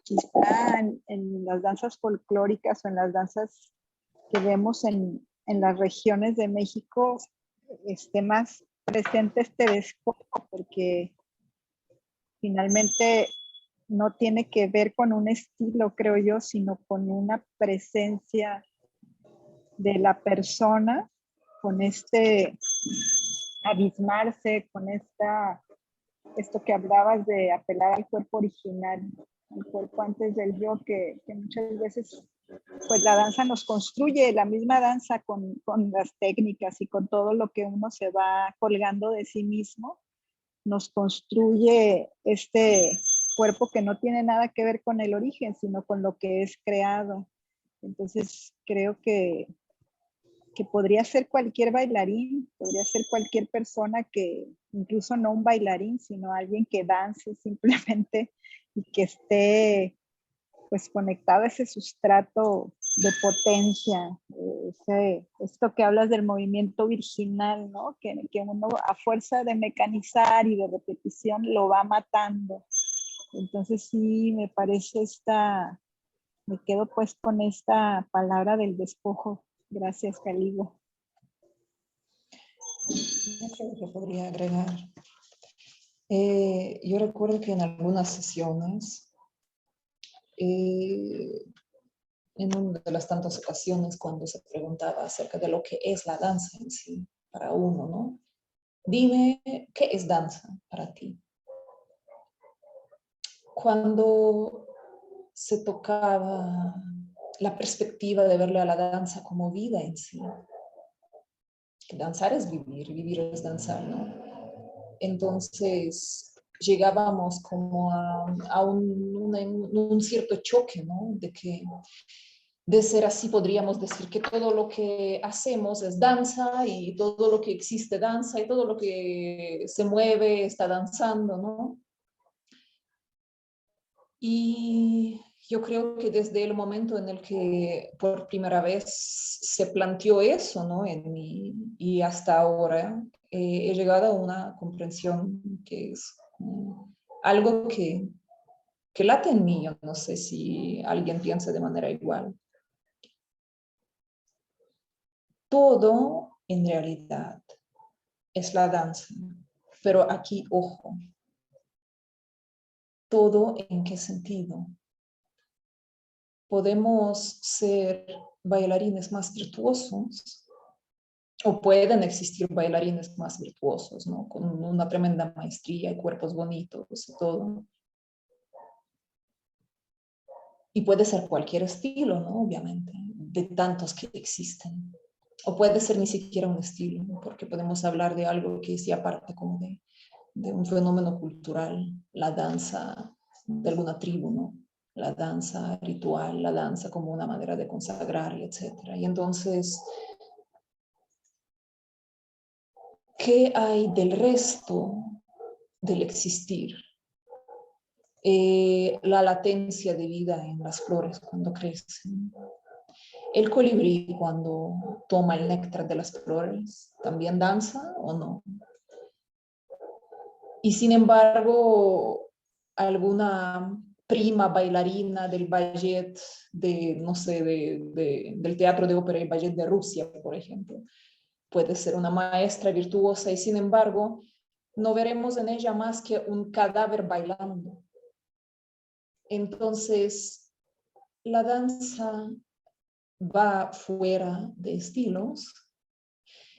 quizá en las danzas folclóricas o en las danzas que vemos en las regiones de México esté más presente este despojo, porque finalmente no tiene que ver con un estilo, creo yo, sino con una presencia de la persona, con este abismarse, con esto que hablabas de apelar al cuerpo original, al cuerpo antes del yo, que muchas veces pues la danza nos construye, la misma danza con las técnicas y con todo lo que uno se va colgando de sí mismo, nos construye este cuerpo que no tiene nada que ver con el origen, sino con lo que es creado. Entonces, creo que podría ser cualquier bailarín, podría ser cualquier persona que, incluso no un bailarín, sino alguien que dance simplemente y que esté pues conectado a ese sustrato de potencia, esto que hablas del movimiento virginal, ¿no? Que uno a fuerza de mecanizar y de repetición lo va matando. Entonces sí, me parece me quedo pues con esta palabra del despojo. Gracias, Caligo. Yo creo que podría agregar. Yo recuerdo que en algunas sesiones, en una de las tantas ocasiones cuando se preguntaba acerca de lo que es la danza en sí, para uno, ¿no? Dime, ¿qué es danza para ti? Cuando se tocaba la perspectiva de verle a la danza como vida en sí. Danzar es vivir, vivir es danzar, ¿no? Entonces llegábamos como a un cierto choque, ¿no? De que de ser así podríamos decir que todo lo que hacemos es danza y todo lo que existe danza y todo lo que se mueve está danzando, ¿no? Y yo creo que desde el momento en el que por primera vez se planteó eso, ¿no? En mí, y hasta ahora he llegado a una comprensión que es algo que late en mí. Yo no sé si alguien piensa de manera igual. Todo en realidad es la danza, pero aquí, ojo, ¿todo en qué sentido? Podemos ser bailarines más virtuosos o pueden existir bailarines más virtuosos, ¿no? Con una tremenda maestría y cuerpos bonitos y todo. Y puede ser cualquier estilo, ¿no? Obviamente, de tantos que existen. O puede ser ni siquiera un estilo, ¿no? Porque podemos hablar de algo que sea parte como de un fenómeno cultural, la danza de alguna tribu, ¿no? La danza ritual, la danza como una manera de consagrar, etc. Y entonces, ¿qué hay del resto del existir? La latencia de vida en las flores cuando crecen. El colibrí cuando toma el néctar de las flores, ¿también danza o no? Y sin embargo, alguna prima bailarina del ballet, no sé, del teatro de ópera y ballet de Rusia, por ejemplo, puede ser una maestra virtuosa y sin embargo, no veremos en ella más que un cadáver bailando. Entonces, la danza va fuera de estilos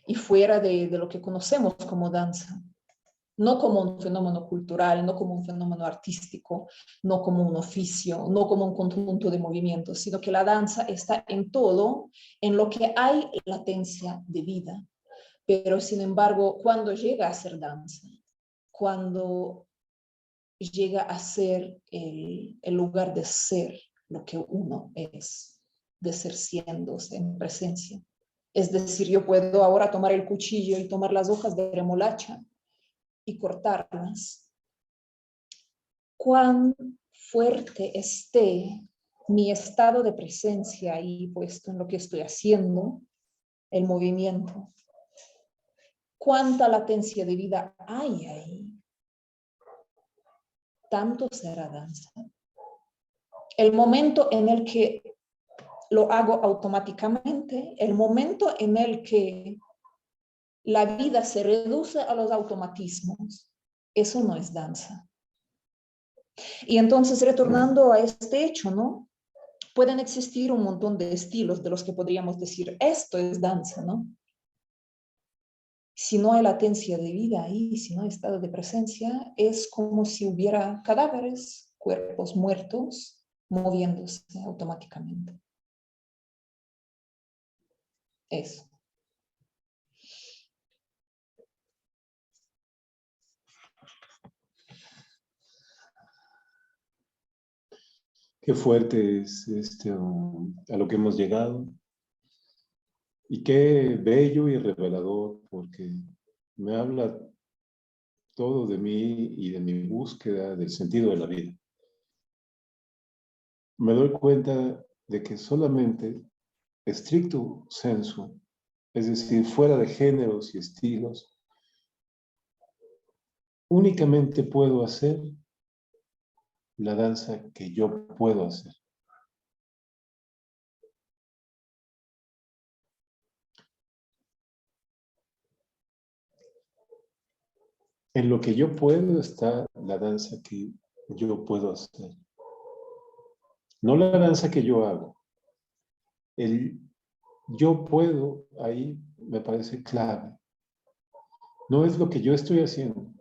y fuera de lo que conocemos como danza. no como un fenómeno cultural, no como un fenómeno artístico, no como un oficio, no como un conjunto de movimientos, sino que la danza está en todo, en lo que hay latencia de vida. Pero sin embargo, cuando llega a ser danza, cuando llega a ser el lugar de ser lo que uno es, de ser siéndose en presencia. Es decir, yo puedo ahora tomar el cuchillo y tomar las hojas de remolacha y cortarlas. Cuán fuerte esté mi estado de presencia ahí puesto en lo que estoy haciendo, el movimiento. Cuánta latencia de vida hay ahí. Tanto será danza. El momento en el que lo hago automáticamente, el momento en el que la vida se reduce a los automatismos, eso no es danza. Y entonces, retornando a este hecho, ¿no? Pueden existir un montón de estilos de los que podríamos decir, esto es danza, ¿no? Si no hay latencia de vida ahí, si no hay estado de presencia, es como si hubiera cadáveres, cuerpos muertos, moviéndose automáticamente. Eso. Qué fuerte es a lo que hemos llegado. Y qué bello y revelador, porque me habla todo de mí y de mi búsqueda del sentido de la vida. Me doy cuenta de que solamente stricto sensu, es decir, fuera de géneros y estilos, únicamente puedo hacer la danza que yo puedo hacer. En lo que yo puedo está la danza que yo puedo hacer. No la danza que yo hago. El yo puedo ahí me parece clave. No es lo que yo estoy haciendo.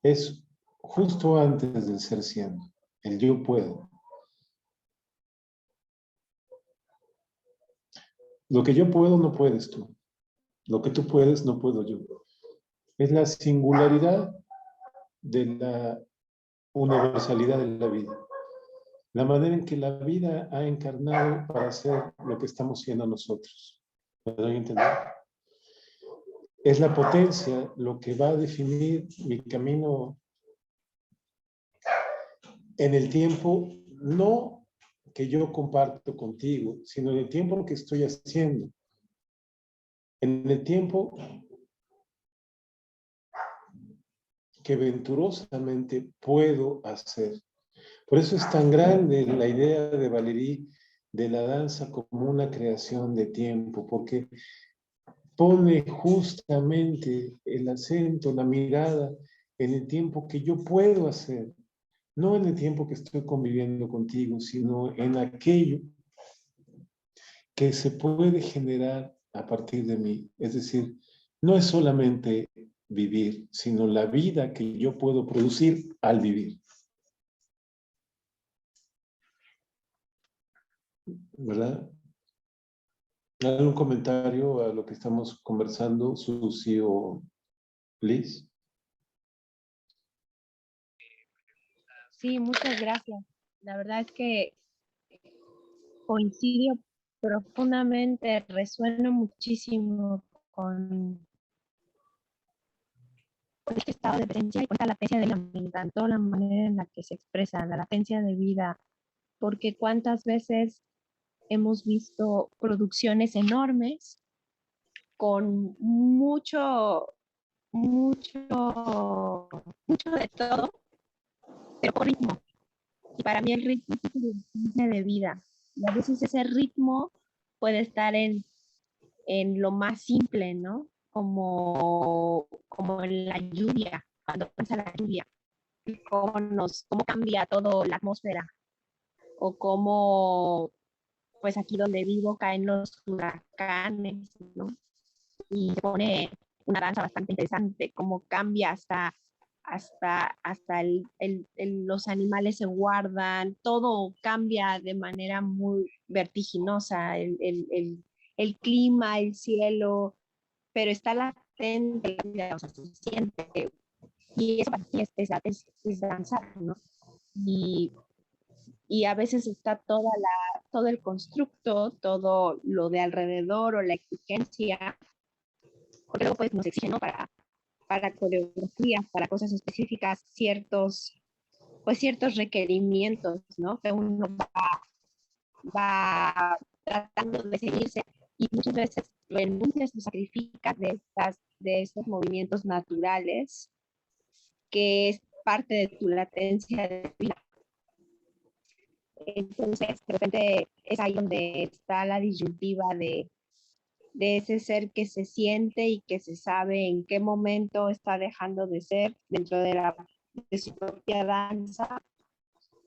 Es justo antes del ser siendo. El yo puedo. Lo que yo puedo no puedes tú. Lo que tú puedes no puedo yo. Es la singularidad de la universalidad de la vida. La manera en que la vida ha encarnado para hacer lo que estamos siendo nosotros. ¿Me doy a entender? Es la potencia lo que va a definir mi camino en el tiempo, no que yo comparto contigo, sino en el tiempo que estoy haciendo. En el tiempo que venturosamente puedo hacer. Por eso es tan grande la idea de Valéry de la danza como una creación de tiempo, porque pone justamente el acento, la mirada en el tiempo que yo puedo hacer, no en el tiempo que estoy conviviendo contigo, sino en aquello que se puede generar a partir de mí. Es decir, no es solamente vivir, sino la vida que yo puedo producir al vivir. ¿Verdad? ¿Algún comentario a lo que estamos conversando, Susi o Liz? Sí, muchas gracias. La verdad es que coincido profundamente, resueno muchísimo con este estado de presencia y con esta latencia de vida. Me encantó la manera en la que se expresa la latencia de vida, porque cuántas veces hemos visto producciones enormes con mucho de todo, pero por ritmo. Y para mí el ritmo es una esencia de vida. Y a veces ese ritmo puede estar en lo más simple, ¿no? Como en la lluvia, cuando comienza la lluvia, cómo cambia todo la atmósfera, o cómo, pues aquí donde vivo caen los huracanes, ¿no? Y se pone una danza bastante interesante, cómo cambia hasta los animales se guardan, todo cambia de manera muy vertiginosa, el clima, el cielo, pero está latente la vida, o sea, se siente, y eso para mí es danzar, ¿no? Y, y a veces está todo el constructo, todo lo de alrededor o la exigencia, porque luego pues nos exigen, ¿no? Para coreografías, para cosas específicas, ciertos requerimientos, ¿no? Que uno va tratando de seguirse y muchas veces renuncias o sacrificas de estos movimientos naturales, que es parte de tu latencia de vida. Entonces, de repente es ahí donde está la disyuntiva de ese ser que se siente y que se sabe en qué momento está dejando de ser dentro de su propia danza,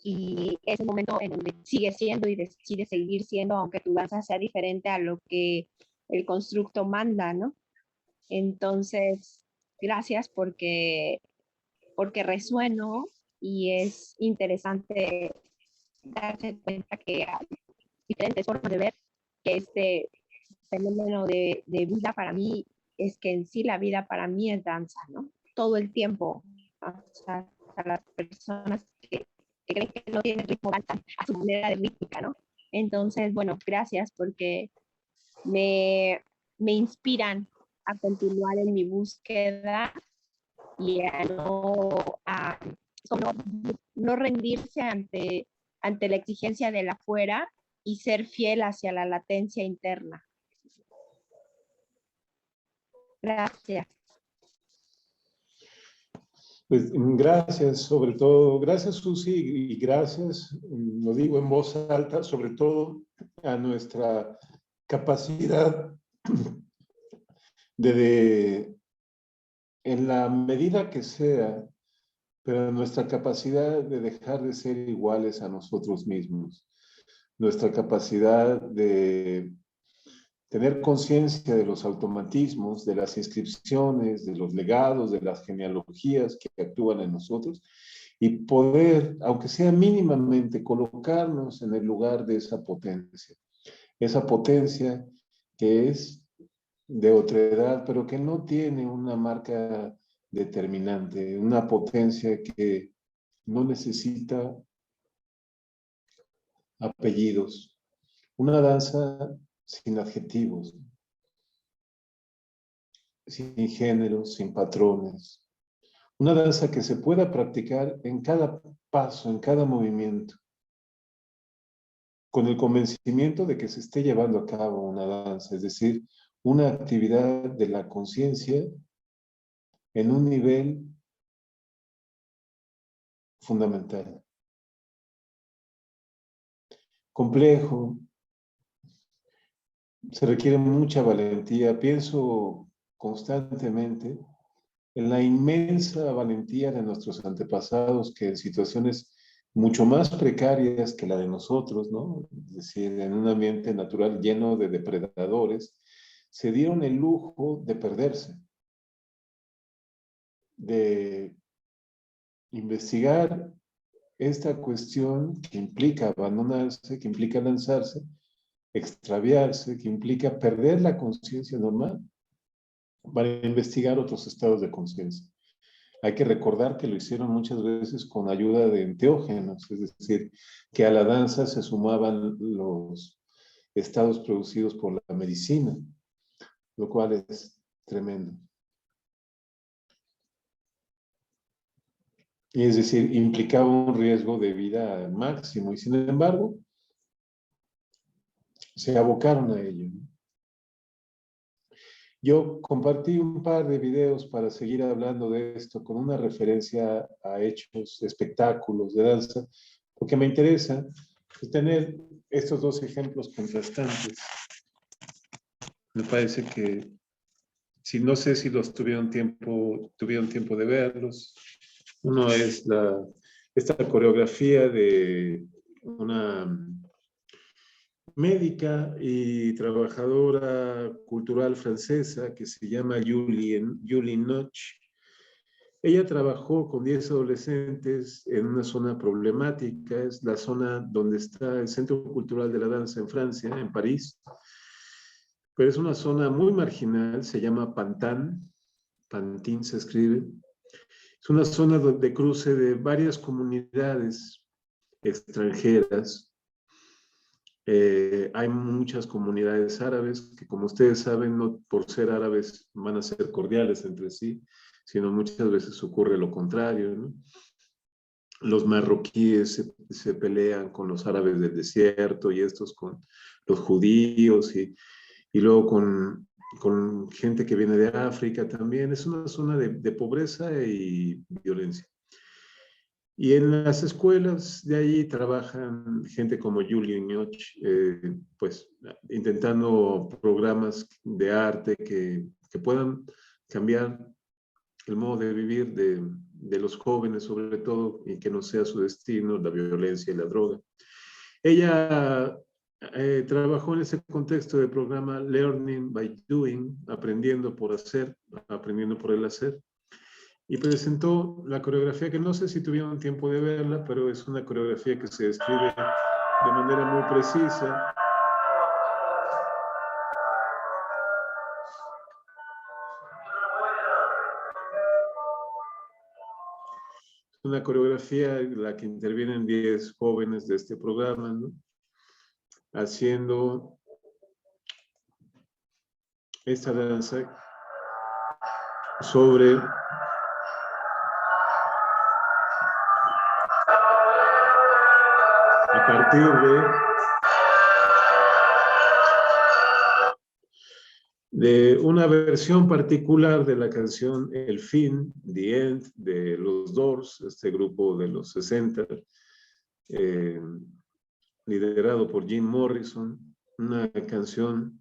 y ese momento en donde sigue siendo y decide seguir siendo, aunque tu danza sea diferente a lo que el constructo manda, ¿no? Entonces, gracias porque resueno, y es interesante darse cuenta que hay diferentes formas de ver que este fenómeno de vida para mí es que en sí la vida para mí es danza, ¿no? Todo el tiempo. O sea, a las personas que creen que no tienen ritmo danzan a su manera de rítmica, ¿no? Entonces, bueno, gracias porque me inspiran a continuar en mi búsqueda y como no rendirse ante la exigencia del afuera y ser fiel hacia la latencia interna. Gracias. Pues gracias, sobre todo, gracias Susi, y gracias, lo digo en voz alta, sobre todo a nuestra capacidad en la medida que sea, pero nuestra capacidad de dejar de ser iguales a nosotros mismos, nuestra capacidad de tener conciencia de los automatismos, de las inscripciones, de los legados, de las genealogías que actúan en nosotros, y poder, aunque sea mínimamente, colocarnos en el lugar de esa potencia que es de otra edad, pero que no tiene una marca determinante, una potencia que no necesita apellidos, una danza sin adjetivos, sin géneros, sin patrones, una danza que se pueda practicar en cada paso, en cada movimiento, con el convencimiento de que se esté llevando a cabo una danza, es decir, una actividad de la conciencia en un nivel fundamental. Complejo, se requiere mucha valentía. Pienso constantemente en la inmensa valentía de nuestros antepasados que en situaciones mucho más precarias que la de nosotros, ¿no? Es decir, en un ambiente natural lleno de depredadores, se dieron el lujo de perderse, de investigar esta cuestión que implica abandonarse, que implica lanzarse, extraviarse, que implica perder la conciencia normal para investigar otros estados de conciencia. Hay que recordar que lo hicieron muchas veces con ayuda de enteógenos, es decir, que a la danza se sumaban los estados producidos por la medicina, lo cual es tremendo. Y es decir, implicaba un riesgo de vida máximo, y sin embargo, se abocaron a ello. Yo compartí un par de videos para seguir hablando de esto con una referencia a hechos, espectáculos de danza, porque me interesa tener estos dos ejemplos contrastantes. Me parece que, si no sé si los tuvieron tiempo de verlos. Uno es esta coreografía de médica y trabajadora cultural francesa que se llama Julie Noch. Ella trabajó con 10 adolescentes en una zona problemática, es la zona donde está el Centro Cultural de la Danza en Francia, en París, pero es una zona muy marginal, se llama Pantin se escribe. Es una zona de cruce de varias comunidades extranjeras. Hay muchas comunidades árabes que, como ustedes saben, no por ser árabes van a ser cordiales entre sí, sino muchas veces ocurre lo contrario, ¿no? Los marroquíes se pelean con los árabes del desierto y estos con los judíos y luego con gente que viene de África también. Es una zona de pobreza y violencia. Y en las escuelas de allí trabajan gente como Julie Noch, pues intentando programas de arte que puedan cambiar el modo de vivir de los jóvenes, sobre todo, y que no sea su destino la violencia y la droga. Ella trabajó en ese contexto del programa Learning by Doing, aprendiendo por hacer, aprendiendo por el hacer, y presentó la coreografía que no sé si tuvieron tiempo de verla, pero es una coreografía que se describe de manera muy precisa. Una coreografía en la que intervienen 10 jóvenes de este programa, ¿no? Haciendo esta danza sobre a partir de una versión particular de la canción El Fin, The End, de los Doors, este grupo de los 60, liderado por Jim Morrison, una canción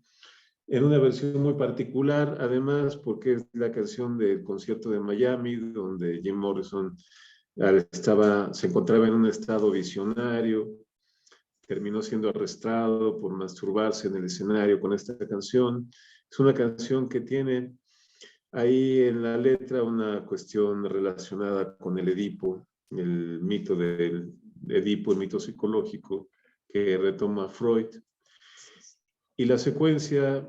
en una versión muy particular, además porque es la canción del concierto de Miami, donde Jim Morrison se encontraba en un estado visionario, terminó siendo arrestado por masturbarse en el escenario con esta canción. Es una canción que tiene ahí en la letra una cuestión relacionada con el Edipo, el mito del Edipo, el mito psicológico que retoma Freud. Y la secuencia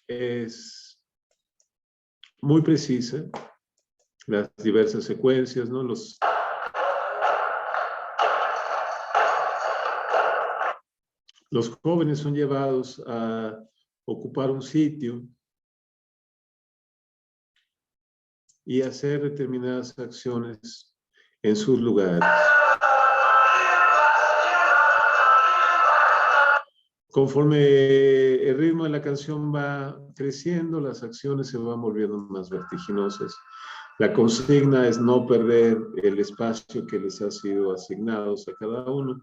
es muy precisa, las diversas secuencias, ¿no? Los jóvenes son llevados a ocupar un sitio y hacer determinadas acciones en sus lugares. Conforme el ritmo de la canción va creciendo, las acciones se van volviendo más vertiginosas. La consigna es no perder el espacio que les ha sido asignado a cada uno.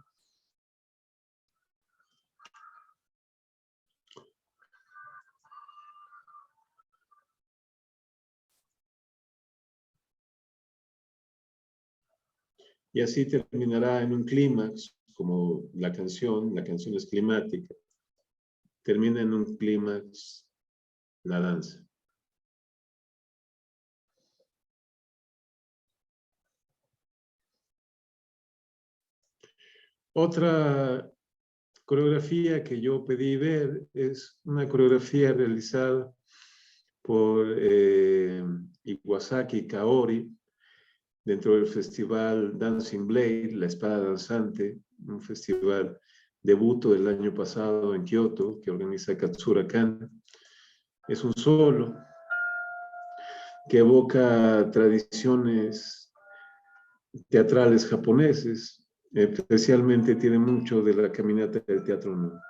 Y así terminará en un clímax, como la canción es climática, termina en un clímax la danza. Otra coreografía que yo pedí ver es una coreografía realizada por Iwasaki Kaori dentro del festival Dancing Blade, La Espada Danzante, un festival debuto del año pasado en Kioto que organiza Katsura Kan. Es un solo que evoca tradiciones teatrales japoneses, especialmente tiene mucho de la caminata del teatro no.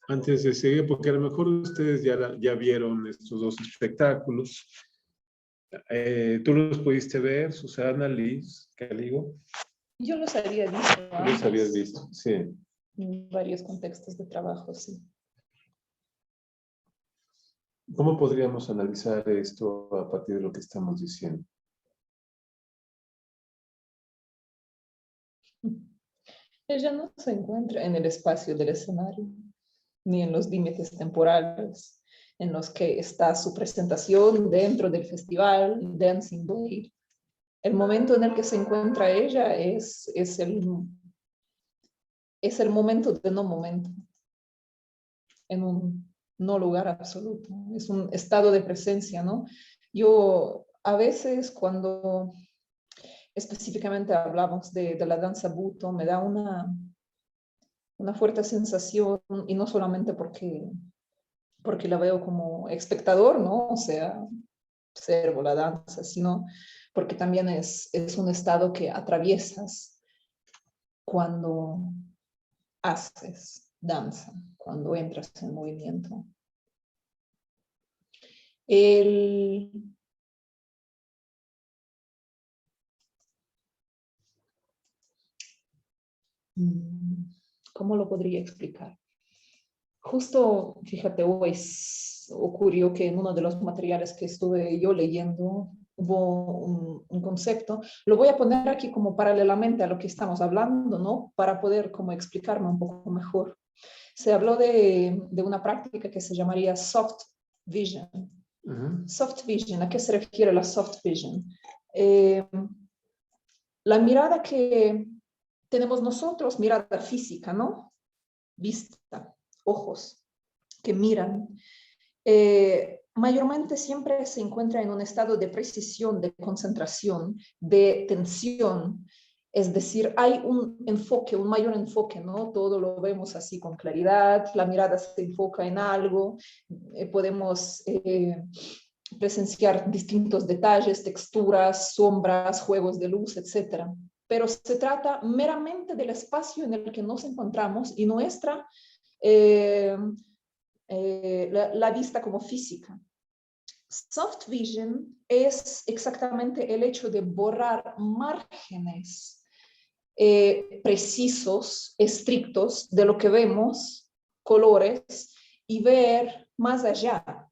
Antes de seguir, porque a lo mejor ustedes ya vieron estos dos espectáculos. ¿Tú los pudiste ver, Susana, Liz, Caligo? Yo los había visto. Los habías visto, sí. en varios contextos de trabajo, sí. ¿Cómo podríamos analizar esto a partir de lo que estamos diciendo? Ella no se encuentra en el espacio del escenario, ni en los límites temporales en los que está su presentación dentro del festival Dancing Blade. El momento en el que se encuentra ella es el momento de no momento, en un no lugar absoluto. Es un estado de presencia, ¿no? Yo a veces cuando específicamente hablamos de la danza Buto, me da una fuerte sensación, y no solamente porque la veo como espectador, ¿no? O sea, observo la danza, sino porque también es un estado que atraviesas cuando haces danza, cuando entras en movimiento. ¿Cómo lo podría explicar? Justo, fíjate, hoy ocurrió que en uno de los materiales que estuve yo leyendo hubo un concepto. Lo voy a poner aquí como paralelamente a lo que estamos hablando, ¿no? Para poder como explicarme un poco mejor. Se habló de una práctica que se llamaría soft vision. Soft vision, ¿a qué se refiere la soft vision? La mirada que tenemos nosotros, mirada física, ¿no? Vista, ojos que miran, mayormente siempre se encuentra en un estado de precisión, de concentración, de tensión. Es decir, hay un enfoque, un mayor enfoque, ¿no? Todo lo vemos así con claridad, la mirada se enfoca en algo, podemos presenciar distintos detalles, texturas, sombras, juegos de luz, etc. Pero se trata meramente del espacio en el que nos encontramos y nuestra la vista como física. Soft vision es exactamente el hecho de borrar márgenes precisos, estrictos de lo que vemos, colores, y ver más allá,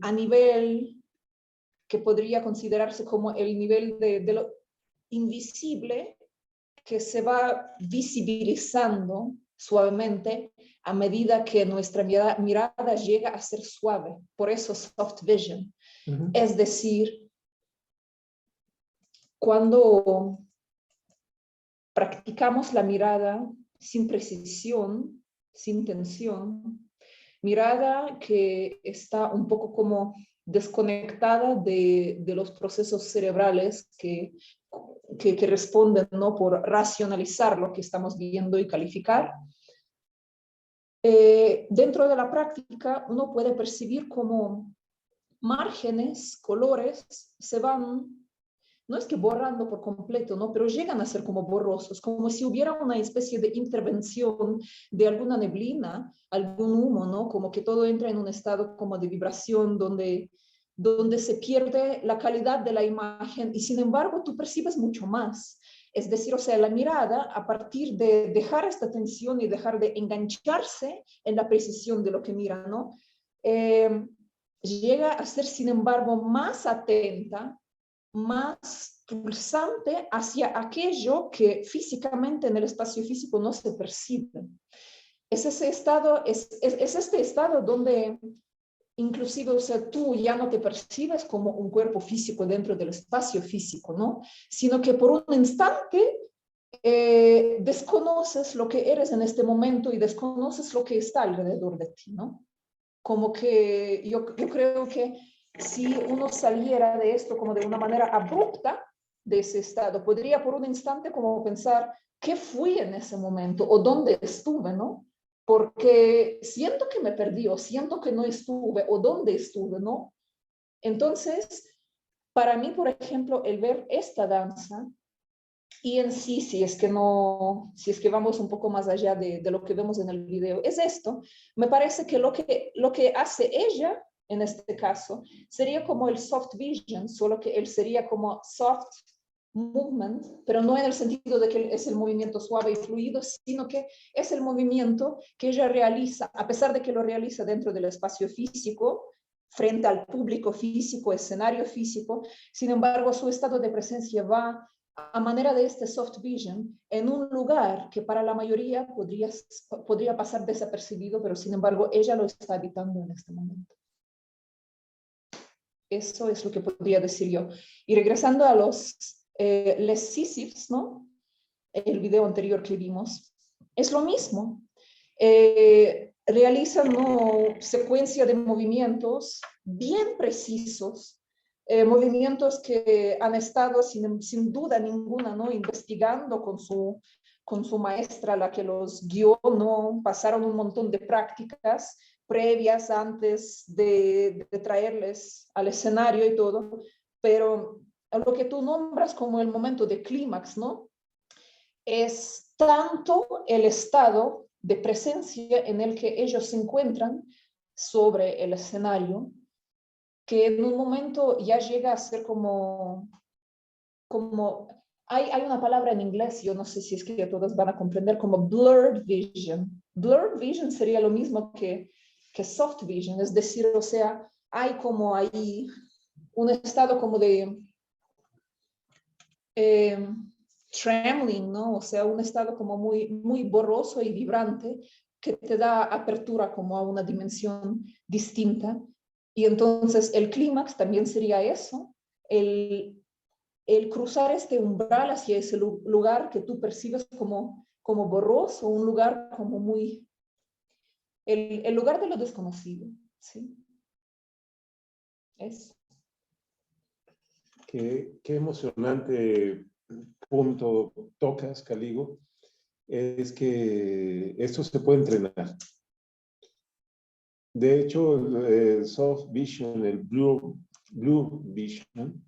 a nivel que podría considerarse como el nivel de lo invisible que se va visibilizando suavemente a medida que nuestra mirada llega a ser suave. Por eso soft vision. Es decir, cuando practicamos la mirada sin precisión, sin tensión, mirada que está un poco como desconectada de los procesos cerebrales que responden, ¿no? Por racionalizar lo que estamos viendo y calificar. Dentro de la práctica uno puede percibir como márgenes, colores, se van, no es que borrando por completo, ¿no? Pero llegan a ser como borrosos, como si hubiera una especie de intervención de alguna neblina, algún humo, ¿no? Como que todo entra en un estado como de vibración donde se pierde la calidad de la imagen y sin embargo tú percibes mucho más. Es decir, o sea, la mirada, a partir de dejar esta tensión y dejar de engancharse en la precisión de lo que mira, ¿no? Llega a ser, sin embargo, más atenta, más pulsante hacia aquello que físicamente en el espacio físico no se percibe. Es ese estado, es este estado donde inclusive, o sea, tú ya no te percibes como un cuerpo físico dentro del espacio físico, ¿no? Sino que por un instante desconoces lo que eres en este momento y desconoces lo que está alrededor de ti, ¿no? Como que yo creo que si uno saliera de esto como de una manera abrupta de ese estado, podría por un instante como pensar, ¿qué fui en ese momento? ¿O dónde estuve, no? Porque siento que me perdí, o siento que no estuve, o dónde estuve, ¿no? Entonces, para mí, por ejemplo, el ver esta danza, y en sí, si es que vamos un poco más allá de lo que vemos en el video, es esto. Me parece que lo que hace ella, en este caso, sería como el soft vision, solo que él sería como soft movement, pero no en el sentido de que es el movimiento suave y fluido, sino que es el movimiento que ella realiza, a pesar de que lo realiza dentro del espacio físico, frente al público físico, escenario físico, sin embargo su estado de presencia va a manera de este soft vision en un lugar que para la mayoría podría pasar desapercibido, pero sin embargo ella lo está habitando en este momento. Eso es lo que podría decir yo. Y regresando a los les Sísifs, ¿no? El video anterior que vimos, es lo mismo. Realizan, ¿no?, secuencia de movimientos bien precisos, movimientos que han estado sin duda ninguna, ¿no?, investigando con su maestra, la que los guió, ¿no? Pasaron un montón de prácticas previas antes de traerles al escenario y todo, pero lo que tú nombras como el momento de clímax, ¿no?, es tanto el estado de presencia en el que ellos se encuentran sobre el escenario, que en un momento ya llega a ser como hay una palabra en inglés, yo no sé si es que todos van a comprender, como blurred vision. Blurred vision sería lo mismo que soft vision, es decir, o sea, hay como ahí un estado como de trembling, ¿no? O sea, un estado como muy borroso y vibrante que te da apertura como a una dimensión distinta. Y entonces el clímax también sería eso, el cruzar este umbral hacia ese lugar que tú percibes como borroso, un lugar como muy, el lugar de lo desconocido, ¿sí? Eso. Qué emocionante punto tocas, Caligo. Es que esto se puede entrenar. De hecho, el soft vision, el blue vision,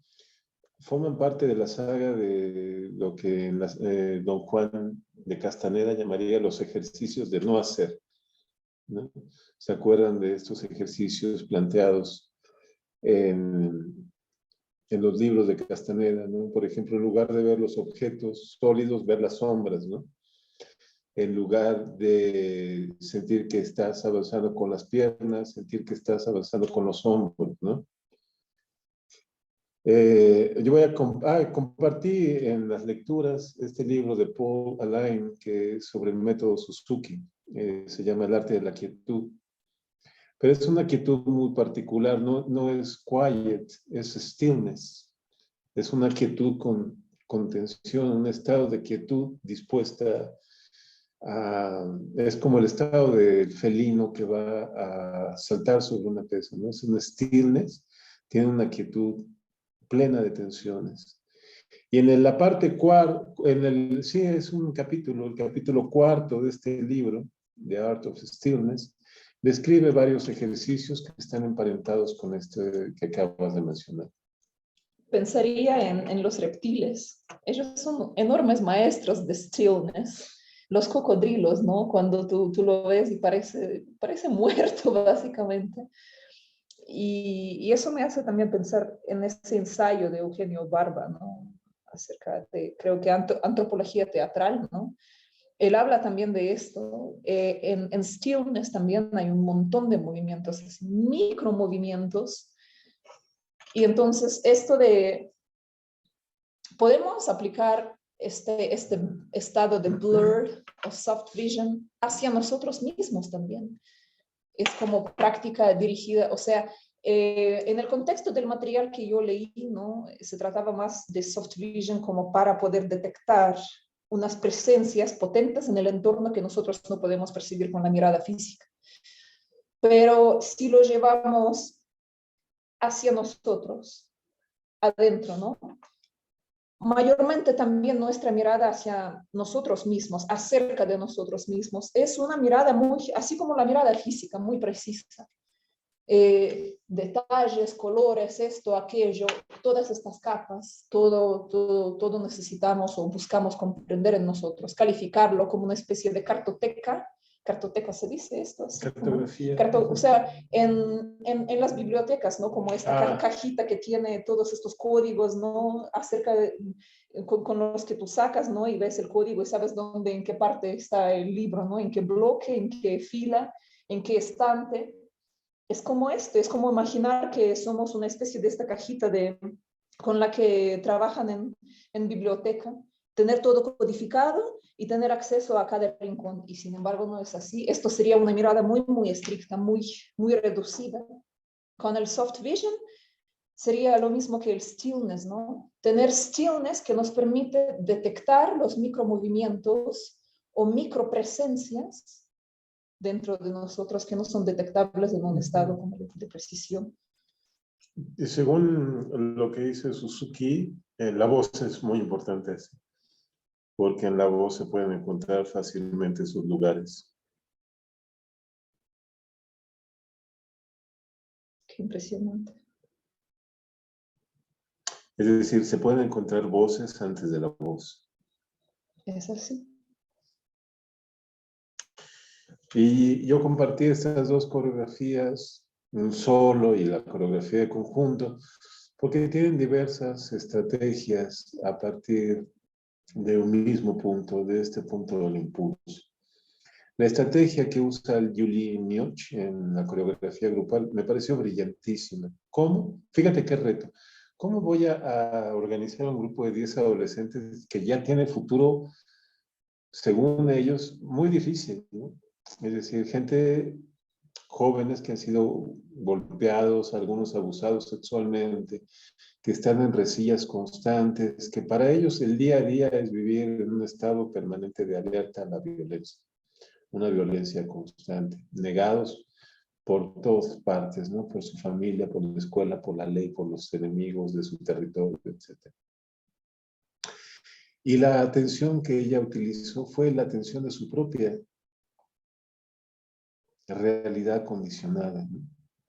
forman parte de la saga de lo que don Juan de Castaneda llamaría los ejercicios de no hacer, ¿no? ¿Se acuerdan de estos ejercicios planteados en los libros de Castaneda, ¿no? Por ejemplo, en lugar de ver los objetos sólidos, ver las sombras, ¿no? En lugar de sentir que estás avanzando con las piernas, sentir que estás avanzando con los hombros, ¿no? Yo voy a compartí en las lecturas este libro de Paul Alain, que es sobre el método Suzuki, se llama El arte de la quietud. Pero es una quietud muy particular, no es quiet, es stillness. Es una quietud con tensión, un estado de quietud dispuesta es como el estado del felino que va a saltar sobre una presa, ¿no? Es un stillness, tiene una quietud plena de tensiones. Y en la parte sí, es un capítulo, el capítulo 4 de este libro, The Art of Stillness, describe varios ejercicios que están emparentados con este que acabas de mencionar. Pensaría en los reptiles. Ellos son enormes maestros de stillness. Los cocodrilos, ¿no? Cuando tú lo ves y parece muerto, básicamente. Y eso me hace también pensar en ese ensayo de Eugenio Barba, ¿no? Acerca de, creo que antropología teatral, ¿no? Él habla también de esto. En stillness también hay un montón de movimientos, micromovimientos. Y entonces esto podemos aplicar este estado de blur o soft vision hacia nosotros mismos también. Es como práctica dirigida, o sea, en el contexto del material que yo leí, ¿no? Se trataba más de soft vision como para poder detectar unas presencias potentes en el entorno que nosotros no podemos percibir con la mirada física. Pero si lo llevamos hacia nosotros, adentro, ¿no? Mayormente también nuestra mirada hacia nosotros mismos, acerca de nosotros mismos, es una mirada así como la mirada física, muy precisa. Detalles, colores, esto, aquello, todas estas capas, todo necesitamos o buscamos comprender en nosotros, calificarlo como una especie de cartoteca cartoteca, se dice esto. Así, como, Cartografía. o sea, en las bibliotecas, ¿no? Como esta cajita que tiene todos estos códigos, ¿no? Acerca de, con los que tú sacas, ¿no? Y ves el código y sabes dónde, en qué parte está el libro, ¿no? En qué bloque, en qué fila, en qué estante. Es como esto, es como imaginar que somos una especie de esta cajita con la que trabajan en biblioteca, tener todo codificado y tener acceso a cada rincón. Y sin embargo no es así. Esto sería una mirada muy, muy estricta, muy, muy reducida. Con el soft vision sería lo mismo que el stillness, ¿no? Tener stillness que nos permite detectar los micromovimientos o micropresencias dentro de nosotros que no son detectables en un estado como de precisión. Y según lo que dice Suzuki, la voz es muy importante, porque en la voz se pueden encontrar fácilmente sus lugares. Qué impresionante. Es decir, se pueden encontrar voces antes de la voz. Es así. Y yo compartí estas dos coreografías, un solo y la coreografía de conjunto, porque tienen diversas estrategias a partir de un mismo punto, de este punto del impulso. La estrategia que usa el Julie Mioch en la coreografía grupal me pareció brillantísima. ¿Cómo? Fíjate qué reto. ¿Cómo voy a organizar un grupo de 10 adolescentes que ya tiene futuro, según ellos, muy difícil, ¿no? Es decir, gente jóvenes que han sido golpeados, algunos abusados sexualmente, que están en resillas constantes, que para ellos el día a día es vivir en un estado permanente de alerta a la violencia, una violencia constante, negados por todas partes, ¿no? Por su familia, por la escuela, por la ley, por los enemigos de su territorio, etc. Y la atención que ella utilizó fue la atención de su propia realidad condicionada, ¿no?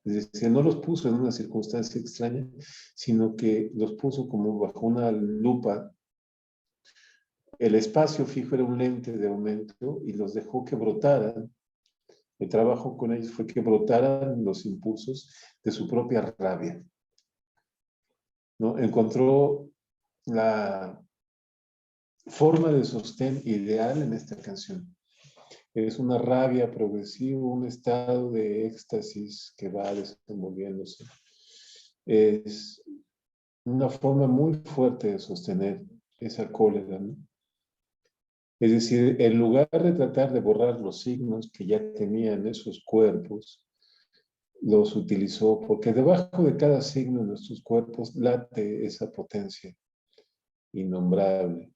Es decir, no los puso en una circunstancia extraña, sino que los puso como bajo una lupa. El espacio fijo era un lente de aumento y los dejó que brotaran. El trabajo con ellos fue que brotaran los impulsos de su propia rabia, ¿no? Encontró la forma de sostén ideal en esta canción. Es una rabia progresiva, un estado de éxtasis que va desenvolviéndose. Es una forma muy fuerte de sostener esa cólera, ¿no? Es decir, en lugar de tratar de borrar los signos que ya tenían esos cuerpos, los utilizó porque debajo de cada signo de nuestros cuerpos late esa potencia innombrable,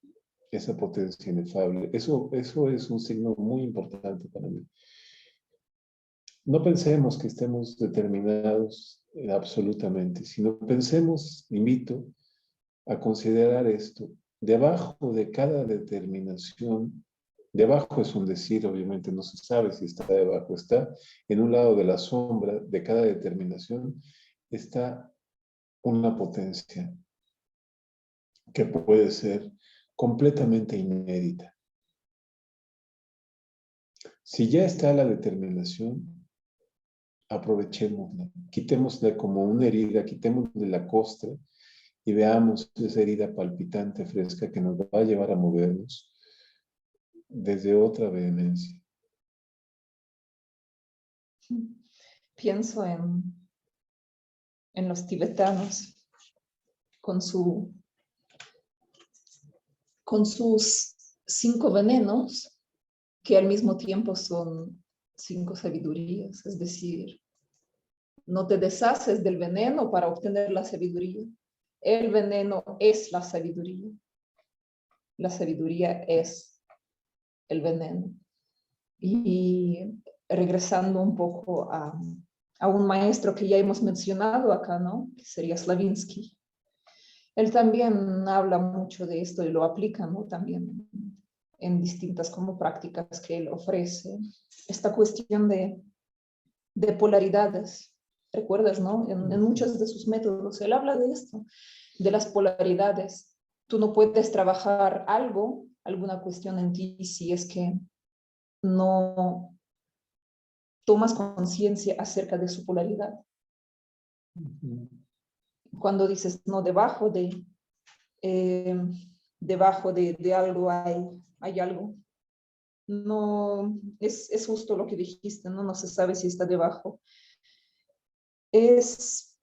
esa potencia inefable. Eso es un signo muy importante para mí. No pensemos que estemos determinados absolutamente, sino pensemos, invito a considerar esto, debajo de cada determinación, debajo es un decir, obviamente no se sabe si está debajo, está en un lado de la sombra de cada determinación, está una potencia que puede ser completamente inédita. Si ya está la determinación, aprovechémosla, quitémosla como una herida, quitémosle la costra y veamos esa herida palpitante, fresca, que nos va a llevar a movernos desde otra vehemencia. Pienso en los tibetanos con sus 5 venenos que al mismo tiempo son 5 sabidurías, es decir, no te deshaces del veneno para obtener la sabiduría. El veneno es la sabiduría es el veneno. Y regresando un poco a un maestro que ya hemos mencionado acá, ¿no? Que sería Slavinsky. Él también habla mucho de esto y lo aplica, ¿no? También en distintas como prácticas que él ofrece. Esta cuestión de polaridades. ¿Recuerdas, no? En muchos de sus métodos él habla de esto, de las polaridades. Tú no puedes trabajar alguna cuestión en ti si es que no tomas conciencia acerca de su polaridad. Cuando dices, no, debajo de algo hay algo. No, es justo lo que dijiste, ¿no? No se sabe si está debajo. Es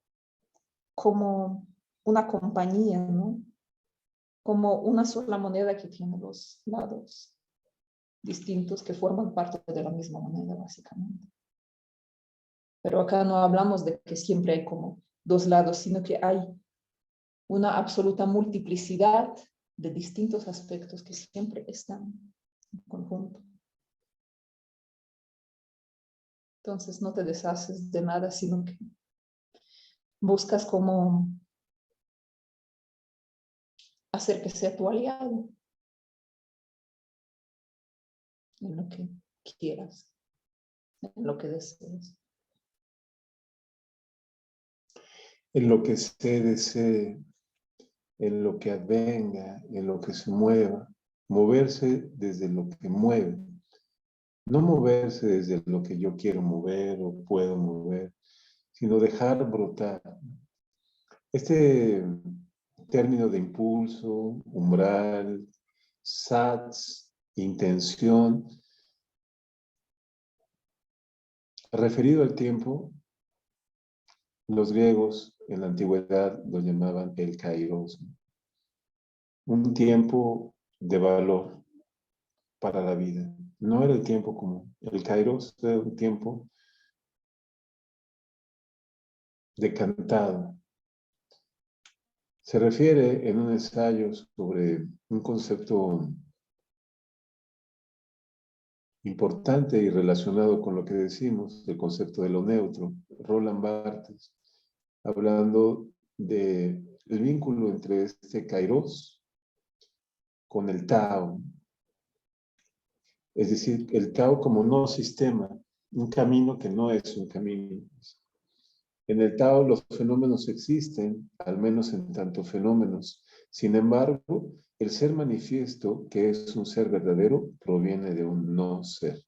como una compañía, ¿no? Como una sola moneda que tiene los lados distintos que forman parte de la misma moneda, básicamente. Pero acá no hablamos de que siempre hay como dos lados, sino que hay una absoluta multiplicidad de distintos aspectos que siempre están en conjunto. Entonces no te deshaces de nada, sino que buscas cómo hacer que sea tu aliado en lo que quieras, en lo que desees. En lo que se desee, en lo que advenga, en lo que se mueva, moverse desde lo que mueve, no moverse desde lo que yo quiero mover o puedo mover, sino dejar brotar. Este término de impulso, umbral, sats, intención, referido al tiempo, los griegos en la antigüedad lo llamaban el kairos, un tiempo de valor para la vida. No era el tiempo común. El kairos era un tiempo decantado. Se refiere en un ensayo sobre un concepto importante y relacionado con lo que decimos, el concepto de lo neutro, Roland Barthes, hablando del vínculo entre este kairos con el Tao. Es decir, el Tao como no sistema, un camino que no es un camino. En el Tao los fenómenos existen, al menos en tanto fenómenos. Sin embargo, el ser manifiesto, que es un ser verdadero, proviene de un no ser.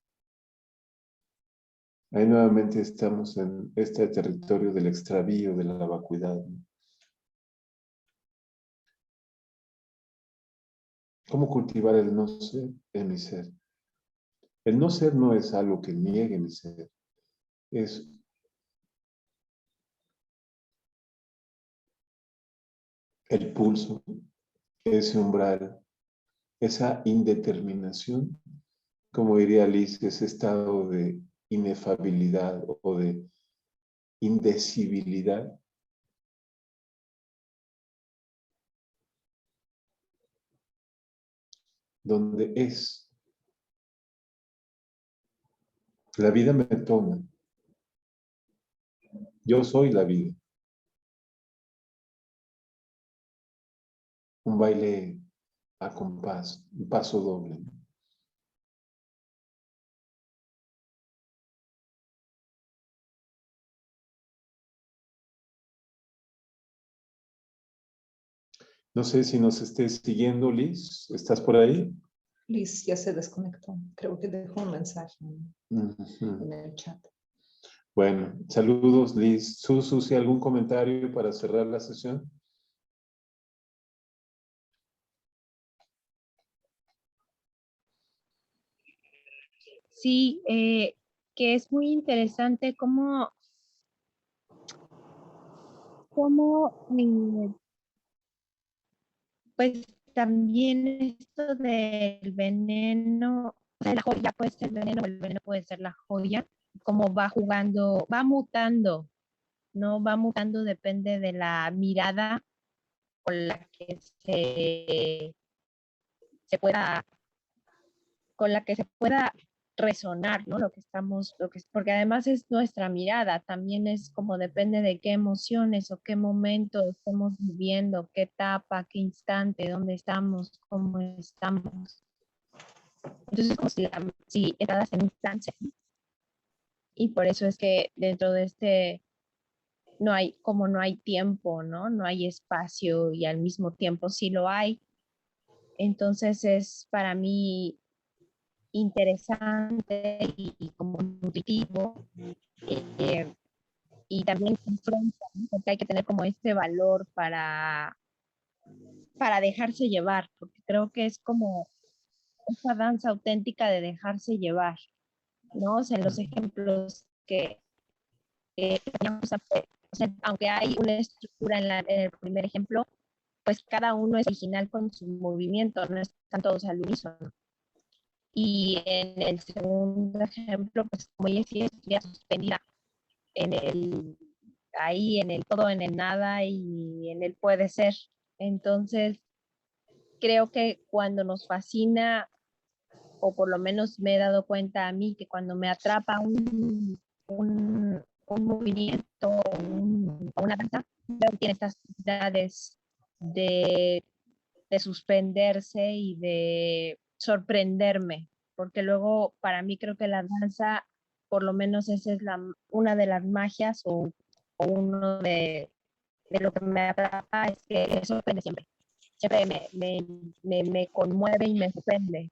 Ahí nuevamente estamos en este territorio del extravío, de la vacuidad. ¿Cómo cultivar el no ser en mi ser? El no ser no es algo que niegue mi ser. Es el pulso, ese umbral, esa indeterminación, como diría Liz, ese estado de inefabilidad o de indecibilidad, donde es. La vida me toma. Yo soy la vida. Un baile a compás, un paso doble. No sé si nos estés siguiendo, Liz. ¿Estás por ahí? Liz ya se desconectó. Creo que dejó un mensaje en el chat. Bueno, saludos, Liz. Susu, ¿sí algún comentario para cerrar la sesión? Sí, que es muy interesante cómo pues también esto del veneno, o sea, la joya puede ser veneno, o el veneno puede ser la joya, como va jugando, va mutando, ¿no? Va mutando, depende de la mirada con la que se pueda, con la que se pueda resonar, ¿no? Lo que estamos, porque además es nuestra mirada, también es como depende de qué emociones o qué momento estamos viviendo, qué etapa, qué instante, dónde estamos, cómo estamos. Entonces, como si entradas en instancia. Y por eso es que dentro de no hay tiempo, ¿no? No hay espacio y al mismo tiempo sí lo hay. Entonces es para mí interesante y como nutritivo. Y también confronta, ¿no? Porque hay que tener como este valor para dejarse llevar, porque creo que es como esa danza auténtica de dejarse llevar, ¿no? O sea, en los ejemplos que teníamos, o sea, aunque hay una estructura en el primer ejemplo, pues cada uno es original con su movimiento, no están todos al unísono. Y en el segundo ejemplo, pues como ella sí estuviera suspendida en el, ahí en el todo, en el nada y en el puede ser. Entonces, creo que cuando nos fascina, o por lo menos me he dado cuenta a mí, que cuando me atrapa un movimiento o una danza, creo que tiene estas cualidades de, de suspenderse y de sorprenderme, porque luego para mí creo que la danza, por lo menos esa es una de las magias o uno de lo que me atrapa, es que me sorprende siempre. Siempre me conmueve y me sorprende,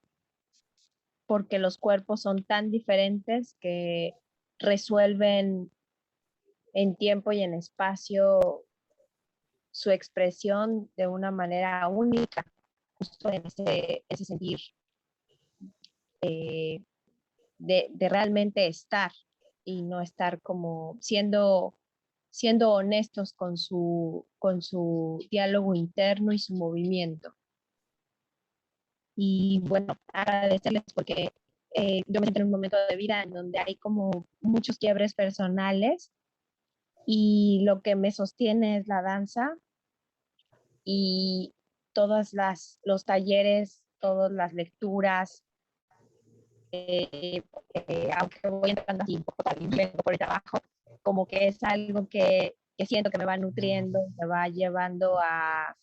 porque los cuerpos son tan diferentes que resuelven en tiempo y en espacio su expresión de una manera única, justo en ese sentir eh, de realmente estar y no estar como siendo honestos con su diálogo interno y su movimiento. Y bueno, agradecerles porque yo me siento en un momento de vida en donde hay como muchos quiebres personales y lo que me sostiene es la danza y los talleres, todas las lecturas, aunque voy entrando aquí un poco también vengo por el trabajo, como que es algo que siento que me va nutriendo, me va llevando a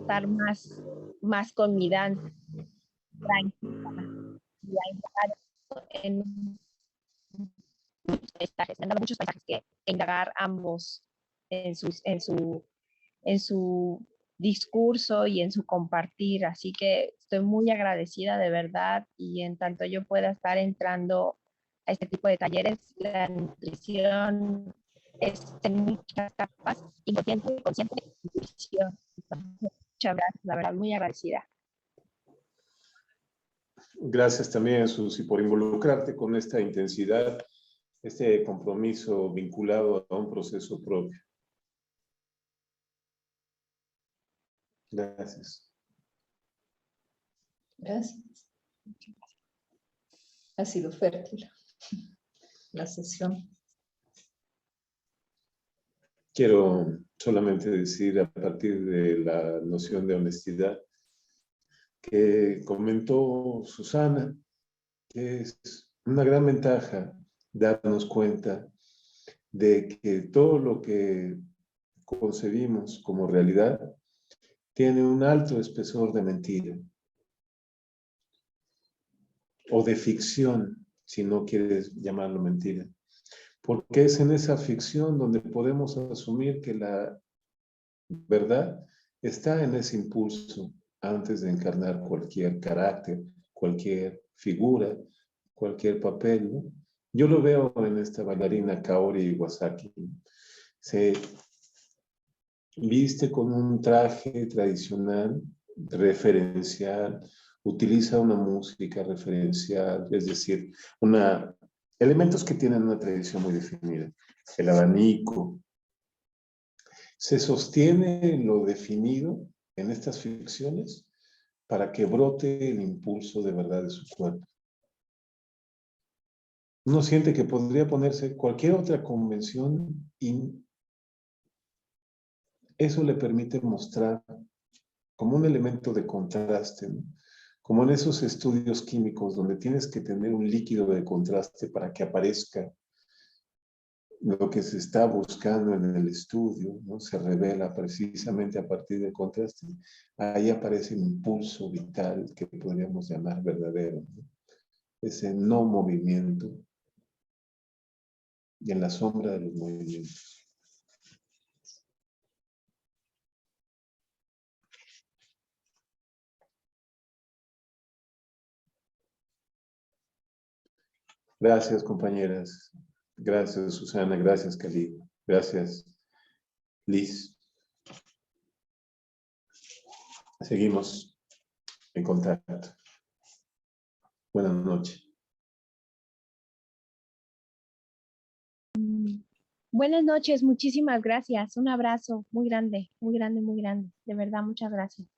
estar más con mi danza tranquila y a indagar en muchos paisajes, me han dado muchos paisajes que indagar ambos en, en su discurso y en su compartir. Así que estoy muy agradecida de verdad y en tanto yo pueda estar entrando a este tipo de talleres, la nutrición es en muchas capas, inconsciente, consciente, nutrición. Muchas gracias, la verdad, muy agradecida. Gracias también, Susi, por involucrarte con esta intensidad, este compromiso vinculado a un proceso propio. Gracias. Gracias. Ha sido fértil la sesión. Quiero solamente decir a partir de la noción de honestidad que comentó Susana, que es una gran ventaja darnos cuenta de que todo lo que concebimos como realidad tiene un alto espesor de mentira o de ficción, si no quieres llamarlo mentira. Porque es en esa ficción donde podemos asumir que la verdad está en ese impulso antes de encarnar cualquier carácter, cualquier figura, cualquier papel, ¿no? Yo lo veo en esta bailarina Kaori Iwasaki. Se viste con un traje tradicional, referencial, utiliza una música referencial, es decir, elementos que tienen una tradición muy definida. El abanico. Se sostiene lo definido en estas ficciones para que brote el impulso de verdad de su cuerpo. Uno siente que podría ponerse cualquier otra convención y eso le permite mostrar como un elemento de contraste, ¿no? Como en esos estudios químicos donde tienes que tener un líquido de contraste para que aparezca lo que se está buscando en el estudio, ¿no? Se revela precisamente a partir del contraste. Ahí aparece un impulso vital que podríamos llamar verdadero, ¿no? Ese no movimiento y en la sombra de los movimientos. Gracias, compañeras. Gracias, Susana. Gracias, Cali. Gracias, Liz. Seguimos en contacto. Buenas noches. Buenas noches, muchísimas gracias. Un abrazo muy grande, muy grande, muy grande. De verdad, muchas gracias.